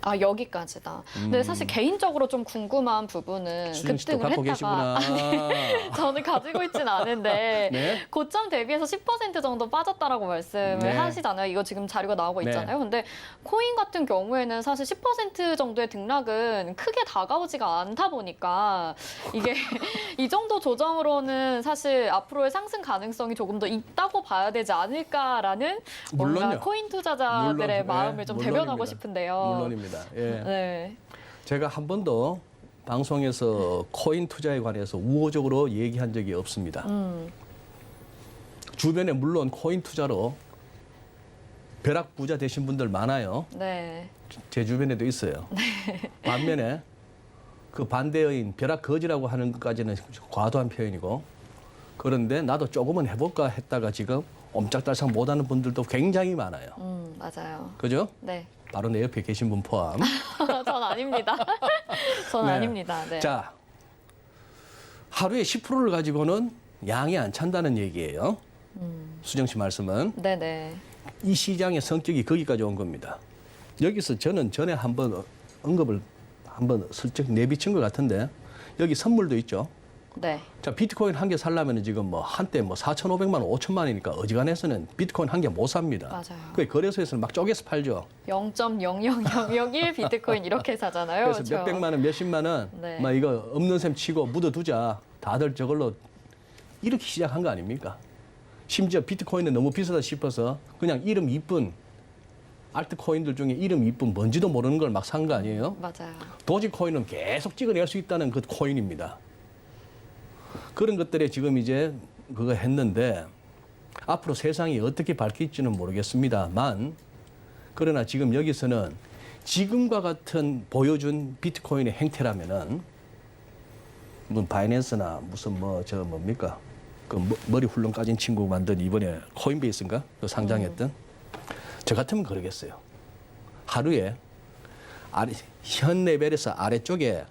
아, 여기까지다. 근데 사실 개인적으로 좀 궁금한 부분은 수정 씨도 급등을 갖고 했다가 계시구나. 저는 가지고 있진 않은데 네. 고점 대비해서 10% 정도 빠졌다라고 말씀을 네. 하시잖아요. 이거 지금 자료가 나오고 네. 있잖아요. 근데 코인 같은 경우에는 사실 10% 정도의 등락은 크게 다가오지가 않다 보니까 이게 이 정도 조정으로는 사실 앞으로의 상승 가능성이 조금 더 있다고 봐야 되지 않을까라는 뭔가 물론요. 코인 투자자들의 물론, 마음을 네, 좀 물론입니다. 대변하고 싶은데요. 물론입니다. 예. 네. 제가 한 번도 방송에서 코인 투자에 관해서 우호적으로 얘기한 적이 없습니다. 주변에 물론 코인 투자로 벼락 부자 되신 분들 많아요. 네. 제 주변에도 있어요. 반면에 그 반대인 벼락 거지라고 하는 것까지는 과도한 표현이고, 그런데 나도 조금은 해볼까 했다가 지금 옴짝달싹 못하는 분들도 굉장히 많아요. 맞아요. 그죠? 네. 바로 내 옆에 계신 분 포함. 전 아닙니다. 전 네. 아닙니다. 네. 자, 하루에 10%를 가지고는 양이 안 찬다는 얘기예요. 수정 씨 말씀은. 네네. 이 시장의 성격이 거기까지 온 겁니다. 여기서 저는 전에 한번 언급을 한번 슬쩍 내비친 것 같은데, 여기 선물도 있죠. 네. 자, 비트코인 한 개 살려면 지금 뭐 한때 뭐 4,500만 원, 5천만 원이니까 어지간해서는 비트코인 한 개 못 삽니다. 맞아요. 그 거래소에서는 막 쪼개서 팔죠. 0.00001 비트코인 이렇게 사잖아요. 그래서 그렇죠? 몇백만 원, 몇십만 원, 네. 막 이거 없는 셈 치고 묻어두자. 다들 저걸로 이렇게 시작한 거 아닙니까? 심지어 비트코인은 너무 비싸다 싶어서 그냥 이름 이쁜 알트코인들 중에 이름 이쁜 뭔지도 모르는 걸 막 산 거 아니에요? 맞아요. 도지코인은 계속 찍어낼 수 있다는 그 코인입니다. 그런 것들에 지금 이제 그거 했는데 앞으로 세상이 어떻게 바뀔지는 모르겠습니다만 그러나 지금 여기서는 지금과 같은 보여준 비트코인의 행태라면은 무슨 바이낸스나 무슨 뭡니까 그 머리 훌렁 까진 친구 만든 이번에 코인베이스인가 그 상장했던 저 같으면 그러겠어요. 하루에 현 레벨에서 아래쪽에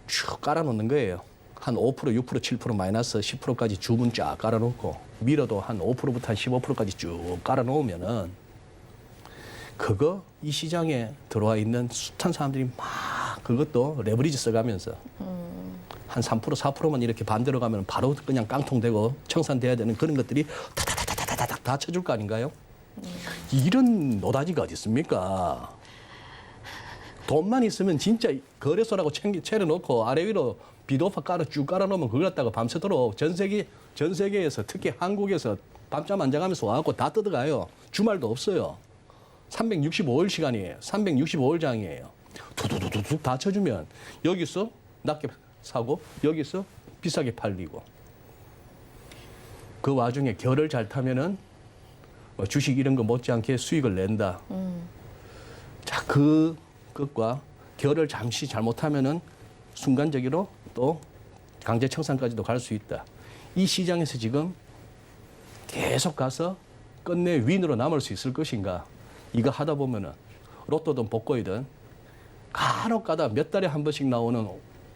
쭉 깔아놓는 거예요. 한 5%, 6%, 7% 마이너스 10%까지 주문 쫙 깔아놓고 밀어도 한 5%부터 한 15%까지 쭉 깔아놓으면은 그거 이 시장에 들어와 있는 숱한 사람들이 막 그것도 레버리지 써가면서 한 3%, 4%만 이렇게 반대로 가면 바로 그냥 깡통되고 청산돼야 되는 그런 것들이 다다다다다닥 다 쳐줄 거 아닌가요? 이런 노다지가 어디 있습니까? 돈만 있으면 진짜 거래소라고 차려놓고 아래 위로 비도파 쭉 깔아놓으면 그걸 갖다가 밤새도록 전 세계에서 특히 한국에서 밤잠 안 자가면서 와갖고 다 뜯어가요. 주말도 없어요. 365일 시간이에요. 365일 장이에요. 두두두둑 다 쳐주면 여기서 낮게 사고 여기서 비싸게 팔리고 그 와중에 결을 잘 타면은 주식 이런 거 못지않게 수익을 낸다. 자, 그것과 결을 잠시 잘못하면은 순간적으로 또 강제 청산까지도 갈 수 있다. 이 시장에서 지금 계속 가서 끝내 윈으로 남을 수 있을 것인가? 이거 하다 보면은 로또든 복권이든 간혹 가다 몇 달에 한 번씩 나오는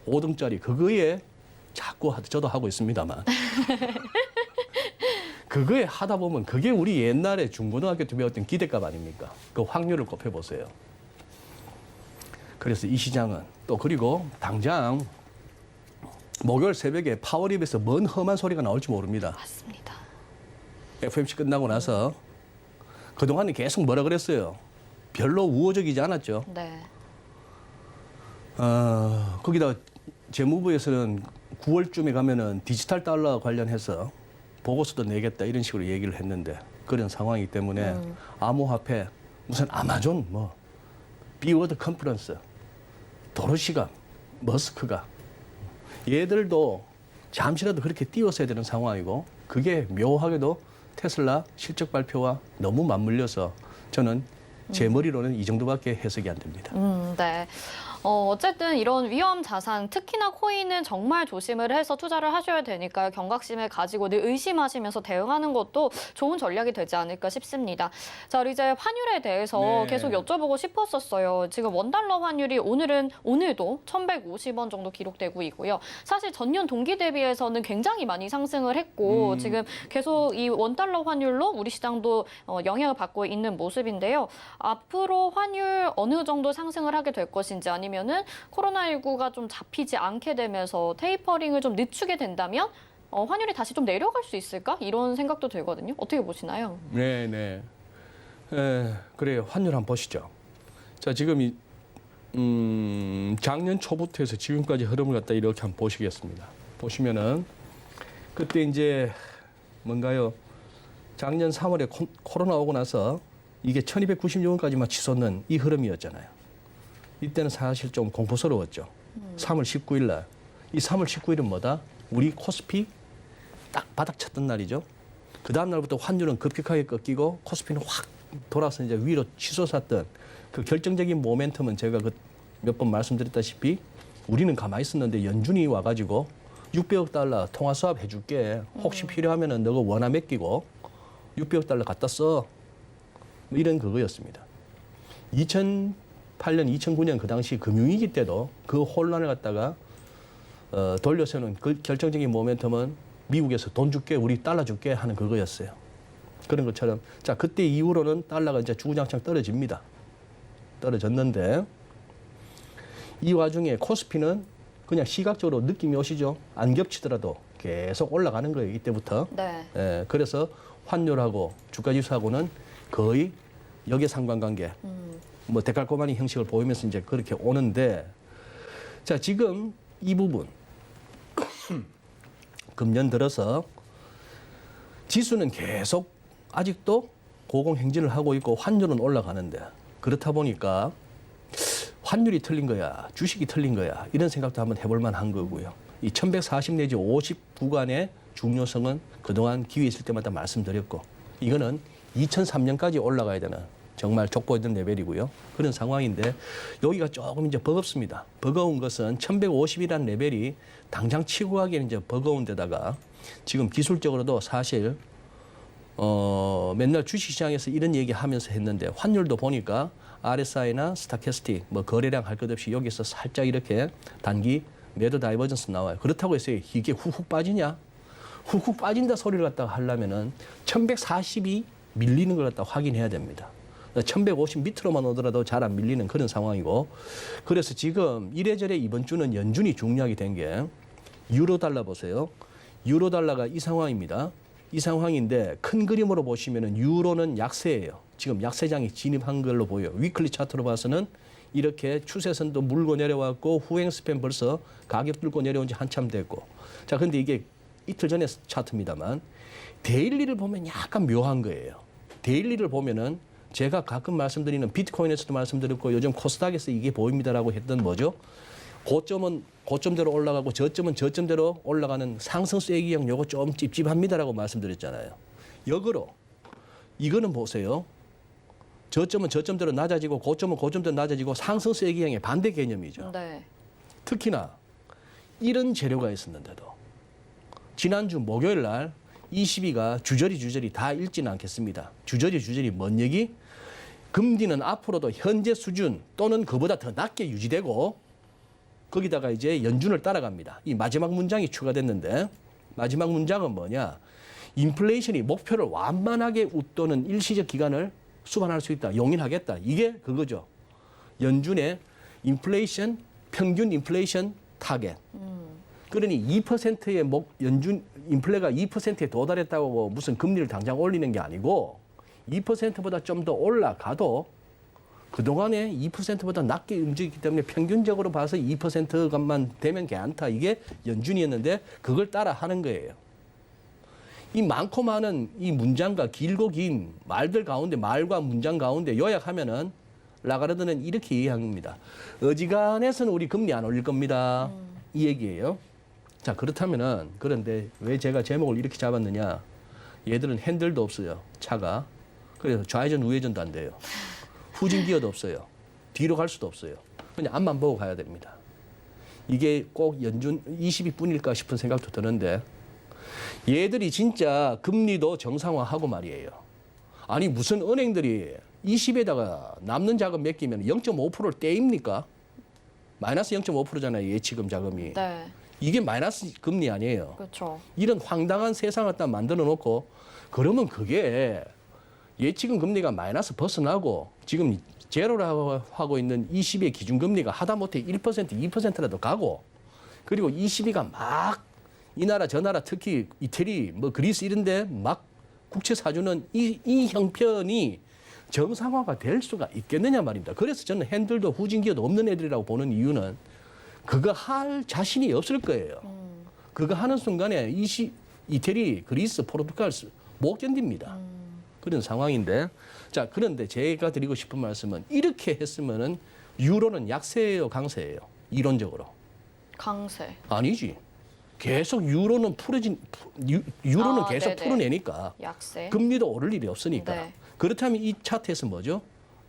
5등짜리 그거에 자꾸 저도 하고 있습니다만 그거에 하다 보면 그게 우리 옛날에 중고등학교 때 배웠던 기대값 아닙니까? 그 확률을 곱해보세요. 그래서 이 시장은 또 그리고 당장 목요일 새벽에 파워립에서 뭔 험한 소리가 나올지 모릅니다. 맞습니다. FOMC 끝나고 나서 그동안에 계속 뭐라 그랬어요? 별로 우호적이지 않았죠. 네. 거기다 재무부에서는 9월쯤에 가면은 디지털 달러 관련해서 보고서도 내겠다 이런 식으로 얘기를 했는데 그런 상황이기 때문에 암호화폐 무슨 아마존 비워드 컨퍼런스 도로시가 머스크가 얘들도 잠시라도 그렇게 띄웠어야 되는 상황이고 그게 묘하게도 테슬라 실적 발표와 너무 맞물려서 저는 제 머리로는 이 정도밖에 해석이 안 됩니다. 네. 어쨌든 이런 위험 자산, 특히나 코인은 정말 조심을 해서 투자를 하셔야 되니까요. 경각심을 가지고 늘 의심하시면서 대응하는 것도 좋은 전략이 되지 않을까 싶습니다. 자, 우리 이제 환율에 대해서 네. 계속 여쭤보고 싶었었어요. 지금 원달러 환율이 오늘도 1,150원 정도 기록되고 있고요. 사실 전년 동기 대비해서는 굉장히 많이 상승을 했고 지금 계속 이 원달러 환율로 우리 시장도 영향을 받고 있는 모습인데요. 앞으로 환율 어느 정도 상승을 하게 될 것인지 아니면은 코로나19가 좀 잡히지 않게 되면서 테이퍼링을 좀 늦추게 된다면 환율이 다시 좀 내려갈 수 있을까? 이런 생각도 들거든요. 어떻게 보시나요? 네. 그래요. 환율 한번 보시죠. 자, 지금 작년 초부터 해서 지금까지 흐름을 갖다 이렇게 한번 보시겠습니다. 보시면은 그때 이제 뭔가요? 작년 3월에 코로나 오고 나서 이게 1296원까지만 치솟는 이 흐름이었잖아요. 이때는 사실 좀 공포스러웠죠. 3월 19일 날. 이 3월 19일은 뭐다? 우리 코스피 딱 바닥 쳤던 날이죠. 그 다음 날부터 환율은 급격하게 꺾이고 코스피는 확 돌아서 이제 위로 치솟았던 그 결정적인 모멘텀은 제가 몇 번 말씀드렸다시피 우리는 가만히 있었는데 연준이 와가지고 600억 달러 통화 수합 해줄게. 혹시 필요하면은 너가 원화 맡기고 600억 달러 갖다 써. 이런 그거였습니다. 2008년, 2009년 그 당시 금융위기 때도 그 혼란을 갖다가 돌려세우는 그 결정적인 모멘텀은 미국에서 돈 줄게, 우리 달러 줄게 하는 그거였어요. 그런 것처럼 자 그때 이후로는 달러가 이제 주구장창 떨어집니다. 떨어졌는데 이 와중에 코스피는 그냥 시각적으로 느낌이 오시죠? 안 겹치더라도 계속 올라가는 거예요. 이때부터. 네. 그래서 환율하고 주가지수하고는 거의 역의 상관관계, 데칼코마니 형식을 보이면서 이제 그렇게 오는데, 자 지금 이 부분 금년 들어서 지수는 계속 아직도 고공행진을 하고 있고 환율은 올라가는데 그렇다 보니까 환율이 틀린 거야, 주식이 틀린 거야 이런 생각도 한번 해볼 만한 거고요. 이 1140 내지 50 구간의 중요성은 그동안 기회 있을 때마다 말씀드렸고 이거는 2003년까지 올라가야 되는 정말 족보있는 레벨이고요. 그런 상황인데 여기가 조금 이제 버겁습니다. 버거운 것은 1150이라는 레벨이 당장 치고 가기에는 이제 버거운 데다가 지금 기술적으로도 사실 맨날 주식시장에서 이런 얘기하면서 했는데 환율도 보니까 RSI나 스타캐스틱 뭐 거래량 할 것 없이 여기서 살짝 이렇게 단기 매도 다이버전스 나와요. 그렇다고 해서 이게 훅훅 빠지냐? 훅훅 빠진다 소리를 갖다가 하려면은 1140이 밀리는 걸 갖다 확인해야 됩니다. 1150 밑으로만 오더라도 잘 안 밀리는 그런 상황이고 그래서 지금 이래저래 이번 주는 연준이 중요하게 된 게 유로 달러 보세요. 유로 달러가 이 상황입니다. 이 상황인데 큰 그림으로 보시면은 유로는 약세예요. 지금 약세장이 진입한 걸로 보여요. 위클리 차트로 봐서는 이렇게 추세선도 물고 내려왔고 후행 스팬 벌써 가격 뚫고 내려온 지 한참 됐고 자 근데 이게 이틀 전에 차트입니다만 데일리를 보면 약간 묘한 거예요. 데일리를 보면은 제가 가끔 말씀드리는 비트코인에서도 말씀드렸고 요즘 코스닥에서 이게 보입니다라고 했던 뭐죠? 고점은 고점대로 올라가고 저점은 저점대로 올라가는 상승세 기형 요거 좀 찝찝합니다라고 말씀드렸잖아요. 역으로 이거는 보세요. 저점은 저점대로 낮아지고 고점은 고점대로 낮아지고 상승세 기형의 반대 개념이죠. 네. 특히나 이런 재료가 있었는데도 지난주 목요일 날 22가 주저리 다 읽지는 않겠습니다. 주저리 뭔 얘기? 금리는 앞으로도 현재 수준 또는 그보다 더 낮게 유지되고 거기다가 이제 연준을 따라갑니다. 이 마지막 문장이 추가됐는데 마지막 문장은 뭐냐? 인플레이션이 목표를 완만하게 웃도는 일시적 기간을 수반할 수 있다. 용인하겠다. 이게 그거죠. 연준의 인플레이션 평균 인플레이션 타겟. 그러니 2%의 연준 인플레가 2%에 도달했다고 무슨 금리를 당장 올리는 게 아니고 2%보다 좀 더 올라가도 그동안에 2%보다 낮게 움직이기 때문에 평균적으로 봐서 2%만 되면 괜찮다. 이게 연준이었는데 그걸 따라 하는 거예요. 이 많고 많은 이 문장과 길고 긴 말들 가운데 말과 문장 가운데 요약하면은 라가르드는 이렇게 이해합니다. 어지간해서는 우리 금리 안 올릴 겁니다. 이 얘기예요. 자, 그렇다면은 그런데 왜 제가 제목을 이렇게 잡았느냐? 얘들은 핸들도 없어요. 차가. 그래서 좌회전 우회전도 안 돼요. 후진 기어도 없어요. 뒤로 갈 수도 없어요. 그냥 앞만 보고 가야 됩니다. 이게 꼭 연준 22뿐일까 싶은 생각도 드는데 얘들이 진짜 금리도 정상화하고 말이에요. 아니 무슨 은행들이 20에다가 남는 자금 맡기면 0.5%를 떼입니까? 마이너스 0.5%잖아요. 예치금 자금이. 네. 이게 마이너스 금리 아니에요. 그렇죠. 이런 황당한 세상을 딱 만들어 놓고 그러면 그게 예치금 금리가 마이너스 벗어나고 지금 제로라고 하고 있는 20의 기준금리가 하다못해 1%, 2%라도 가고 그리고 22가 막 이 나라 저 나라 특히 이태리 뭐 그리스 이런데 막 국채 사주는 이 형편이 정상화가 될 수가 있겠느냐 말입니다. 그래서 저는 핸들도 후진기어도 없는 애들이라고 보는 이유는 그거 할 자신이 없을 거예요. 그거 하는 순간에 이태리, 그리스, 포르투갈 못 견딥니다. 그런 상황인데 자 그런데 제가 드리고 싶은 말씀은 이렇게 했으면은 유로는 약세예요, 강세예요? 이론적으로. 강세. 아니지. 계속 유로는 유로는 계속 네네. 풀어내니까 약세. 금리도 오를 일이 없으니까. 네. 그렇다면 이 차트에서 뭐죠?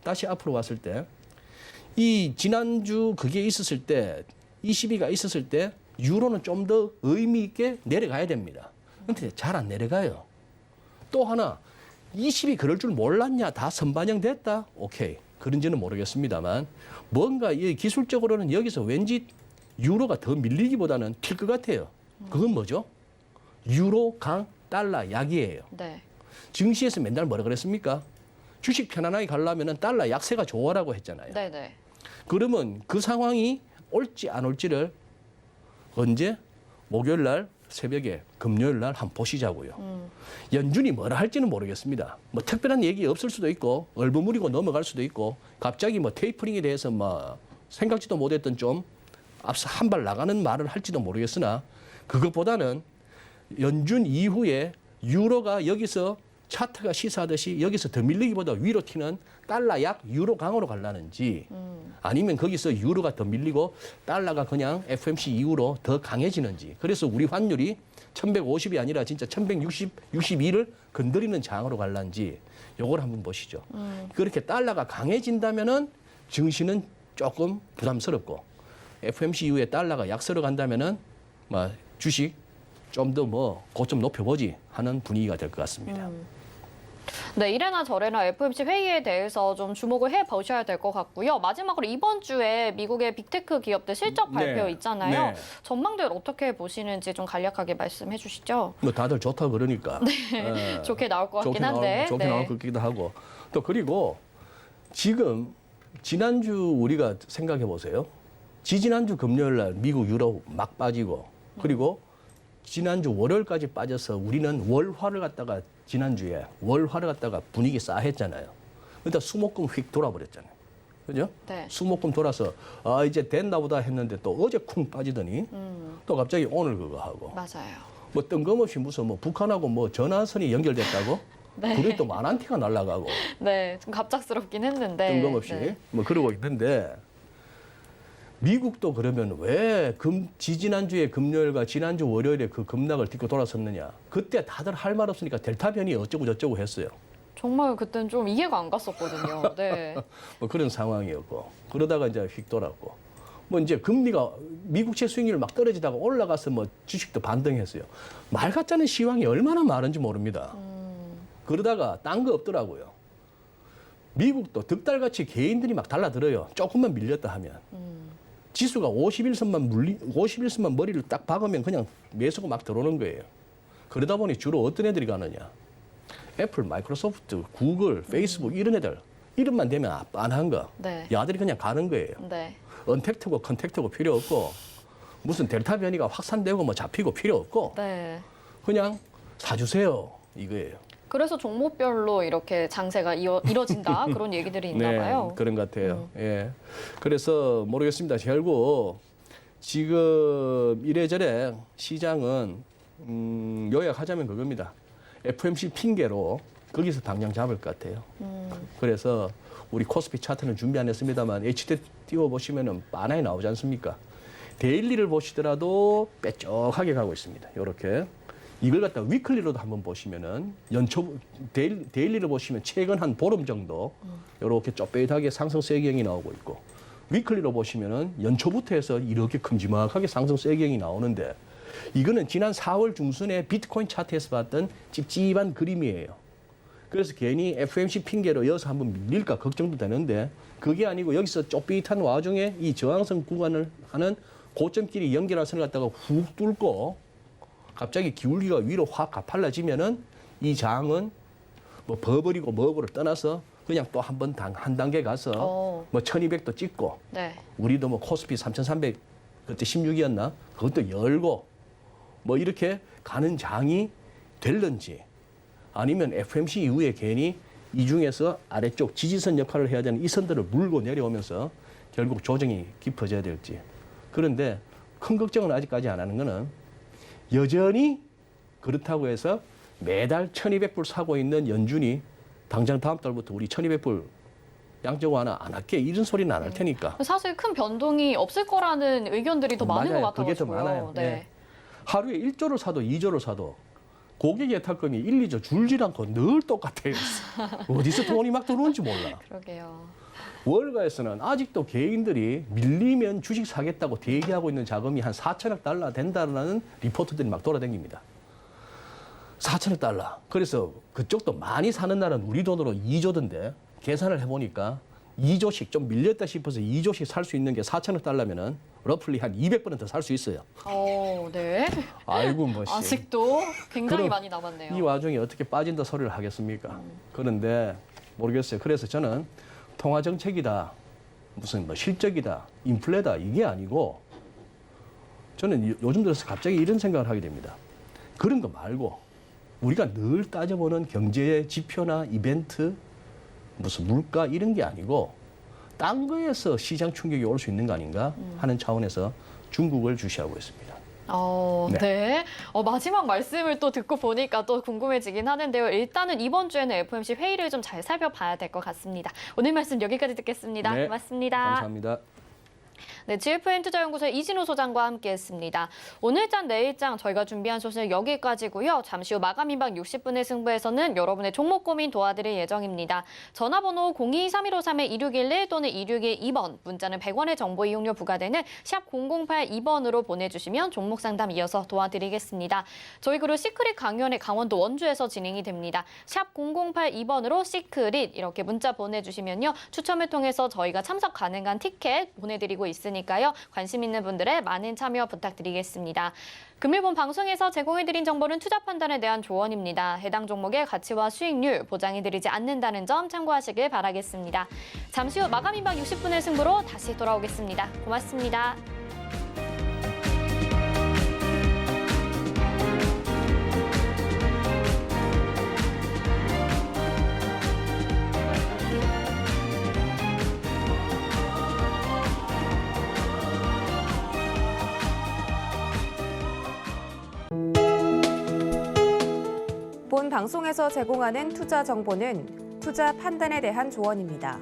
다시 앞으로 왔을 때 이 지난주 그게 있었을 때 22가 있었을 때 유로는 좀 더 의미 있게 내려가야 됩니다. 근데 잘 안 내려가요. 또 하나 20이 그럴 줄 몰랐냐? 다 선반영됐다? 오케이. 그런지는 모르겠습니다만 뭔가 이 기술적으로는 여기서 왠지 유로가 더 밀리기보다는 튈 것 같아요. 그건 뭐죠? 유로 강 달러 약이에요. 네. 증시에서 맨날 뭐라 그랬습니까? 주식 편안하게 가려면 달러 약세가 좋아라고 했잖아요. 네네. 그러면 그 상황이 올지 안 올지를 언제? 목요일 날 새벽에 금요일 날 한번 보시자고요. 연준이 뭐라 할지는 모르겠습니다. 뭐 특별한 얘기 없을 수도 있고 얼버무리고 넘어갈 수도 있고 갑자기 뭐 테이퍼링에 대해서 뭐 생각지도 못했던 좀 앞서 한 발 나가는 말을 할지도 모르겠으나 그것보다는 연준 이후에 유로가 여기서 차트가 시사하듯이 여기서 더 밀리기보다 위로 튀는 달러 약 유로 강으로 가려는지 아니면 거기서 유로가 더 밀리고 달러가 그냥 FOMC 이후로 더 강해지는지 그래서 우리 환율이 1150이 아니라 진짜 1162를 건드리는 장으로 가려는지 요걸 한번 보시죠. 그렇게 달러가 강해진다면은 증시는 조금 부담스럽고 FOMC 이후에 달러가 약세로 간다면은 뭐 주식 좀 더 뭐 고점 높여보지 하는 분위기가 될 것 같습니다. 네, 이래나 저래나 FOMC 회의에 대해서 좀 주목을 해보셔야 될 것 같고요. 마지막으로 이번 주에 미국의 빅테크 기업들 실적 발표 네. 있잖아요. 네. 전망들 어떻게 보시는지 좀 간략하게 말씀해 주시죠. 뭐 다들 좋다 그러니까 예. 좋게 나올 것 같긴 한데. 좋게 나올 것 같기도 하고 또 그리고 지금 지난주 우리가 생각해 보세요. 지지난주 금요일 날 미국 유로 막 빠지고 그리고 지난주 월요일까지 빠져서 우리는 월화를 갖다가 지난주에 월화를 갖다가 분위기 싸했잖아요. 일단 수목금 휙 돌아버렸잖아요. 그죠? 네. 수목금 돌아서 아 이제 됐나 보다 했는데 또 어제 쿵 빠지더니 또 갑자기 오늘 그거 하고 맞아요. 뭐 뜬금없이 무슨 뭐 북한하고 뭐 전화선이 연결됐다고 네. 그게 또 만안티가 날아가고 네, 좀 갑작스럽긴 했는데. 뜬금없이 네. 뭐 그러고 있는데 미국도 그러면 왜 지지난주에 금요일과 지난주 월요일에 그 급락을 딛고 돌아섰느냐. 그때 다들 할 말 없으니까 델타 변이 어쩌고 저쩌고 했어요. 정말 그땐 좀 이해가 안 갔었거든요. 네. 뭐 그런 상황이었고 그러다가 이제 휙 돌았고 뭐 이제 금리가 미국채 수익률 막 떨어지다가 올라가서 뭐 주식도 반등했어요. 말 같자는 시황이 얼마나 많은지 모릅니다. 그러다가 딴 거 없더라고요. 미국도 득달같이 개인들이 막 달라들어요. 조금만 밀렸다 하면. 지수가 51선만 머리를 딱 박으면 그냥 매수가 막 들어오는 거예요. 그러다 보니 주로 어떤 애들이 가느냐. 애플, 마이크로소프트, 구글, 페이스북 이런 애들. 이름만 되면 빤한 거. 네. 야들이 그냥 가는 거예요. 네. 언택트고 컨택트고 필요 없고 무슨 델타 변이가 확산되고 뭐 잡히고 필요 없고 네. 그냥 사주세요 이거예요. 그래서 종목별로 이렇게 장세가 이뤄진다 그런 얘기들이 있나 봐요. 그런 것 같아요. 예. 그래서 모르겠습니다. 결국 지금 이래저래 시장은 요약하자면 그겁니다. FOMC 핑계로 거기서 방향 잡을 것 같아요. 그래서 우리 코스피 차트는 준비 안 했습니다만 HT 띄워보시면 바나에 나오지 않습니까? 데일리를 보시더라도 빼쪽하게 가고 있습니다. 이렇게. 이걸 갖다 위클리로도 한번 보시면은 데일리를 보시면 최근 한 보름 정도 이렇게 쪼빼하게 상승 세경이 나오고 있고 위클리로 보시면은 연초부터 해서 이렇게 큼지막하게 상승 세경이 나오는데 이거는 지난 4월 중순에 비트코인 차트에서 봤던 찝찝한 그림이에요. 그래서 괜히 FOMC 핑계로 이어서 한번 밀릴까 걱정도 되는데 그게 아니고 여기서 쪼삐한 와중에 이 저항선 구간을 하는 고점끼리 연결한 선을 갖다가 훅 뚫고 갑자기 기울기가 위로 확 가팔라지면은 이 장은 뭐 버버리고 머버를 떠나서 그냥 또 한 단계 가서 뭐 1200도 찍고 네. 우리도 뭐 코스피 3300 그때 16이었나 그것도 열고 뭐 이렇게 가는 장이 될런지 아니면 FOMC 이후에 괜히 이 중에서 아래쪽 지지선 역할을 해야 되는 이 선들을 물고 내려오면서 결국 조정이 깊어져야 될지. 그런데 큰 걱정은 아직까지 안 하는 거는 여전히 그렇다고 해서 매달 1200불 사고 있는 연준이 당장 다음 달부터 우리 1200불 양적 완화 안 할게 이런 소리는 안 할 테니까. 사실 큰 변동이 없을 거라는 의견들이 더 많은 맞아요. 것 그게 더 같아가지고요. 많아요. 네. 네. 하루에 1조를 사도 2조를 사도 고객 예탁금이 1, 2조 줄질 않고 늘 똑같아요. 어디서 돈이 막 들어오는지 몰라. 그러게요. 월가에서는 아직도 개인들이 밀리면 주식 사겠다고 대기하고 있는 자금이 한 4천억 달러 된다는 리포트들이 막 돌아다닙니다. 4천억 달러. 그래서 그쪽도 많이 사는 날은 우리 돈으로 2조던데 계산을 해보니까 2조씩 좀 밀렸다 싶어서 2조씩 살 수 있는 게 4천억 달러면은 러플리 한 200번은 더 살 수 있어요. 네. 아이고 뭐씨. 아직도 굉장히 그럼 많이 남았네요. 이 와중에 어떻게 빠진다 소리를 하겠습니까? 그런데 모르겠어요. 그래서 저는 통화 정책이다, 무슨 뭐 실적이다, 인플레다 이게 아니고 저는 요즘 들어서 갑자기 이런 생각을 하게 됩니다. 그런 거 말고 우리가 늘 따져보는 경제의 지표나 이벤트, 무슨 물가 이런 게 아니고 딴 거에서 시장 충격이 올 수 있는 거 아닌가 하는 차원에서 중국을 주시하고 있습니다. 네. 네. 마지막 말씀을 또 듣고 보니까 또 궁금해지긴 하는데요. 일단은 이번 주에는 FOMC 회의를 좀 잘 살펴봐야 될 것 같습니다. 오늘 말씀 여기까지 듣겠습니다. 네, 고맙습니다. 감사합니다. 네, GFN 투자연구소 이진호 소장과 함께했습니다. 오늘장, 내일장 저희가 준비한 소식 여기까지고요. 잠시 후 마감 임박 60분의 승부에서는 여러분의 종목 고민 도와드릴 예정입니다. 전화번호 02-3153-2611 또는 2612번, 문자는 100원의 정보 이용료 부과되는 샵 0082번으로 보내주시면 종목 상담 이어서 도와드리겠습니다. 저희 그리고 시크릿 강연회 강원도 원주에서 진행이 됩니다. 샵 0082번으로 시크릿 이렇게 문자 보내주시면요. 추첨을 통해서 저희가 참석 가능한 티켓 보내드리고 있으니까요. 관심 있는 분들의 많은 참여 부탁드리겠습니다. 금일본 방송에서 제공해드린 정보는 투자 판단에 대한 조언입니다. 해당 종목의 가치와 수익률 보장해드리지 않는다는 점 참고하시길 바라겠습니다. 잠시 후 마감 임박 60분의 승부로 다시 돌아오겠습니다. 고맙습니다. 본 방송에서 제공하는 투자 정보는 투자 판단에 대한 조언입니다.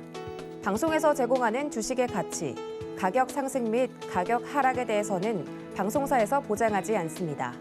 방송에서 제공하는 주식의 가치, 가격 상승 및 가격 하락에 대해서는 방송사에서 보장하지 않습니다.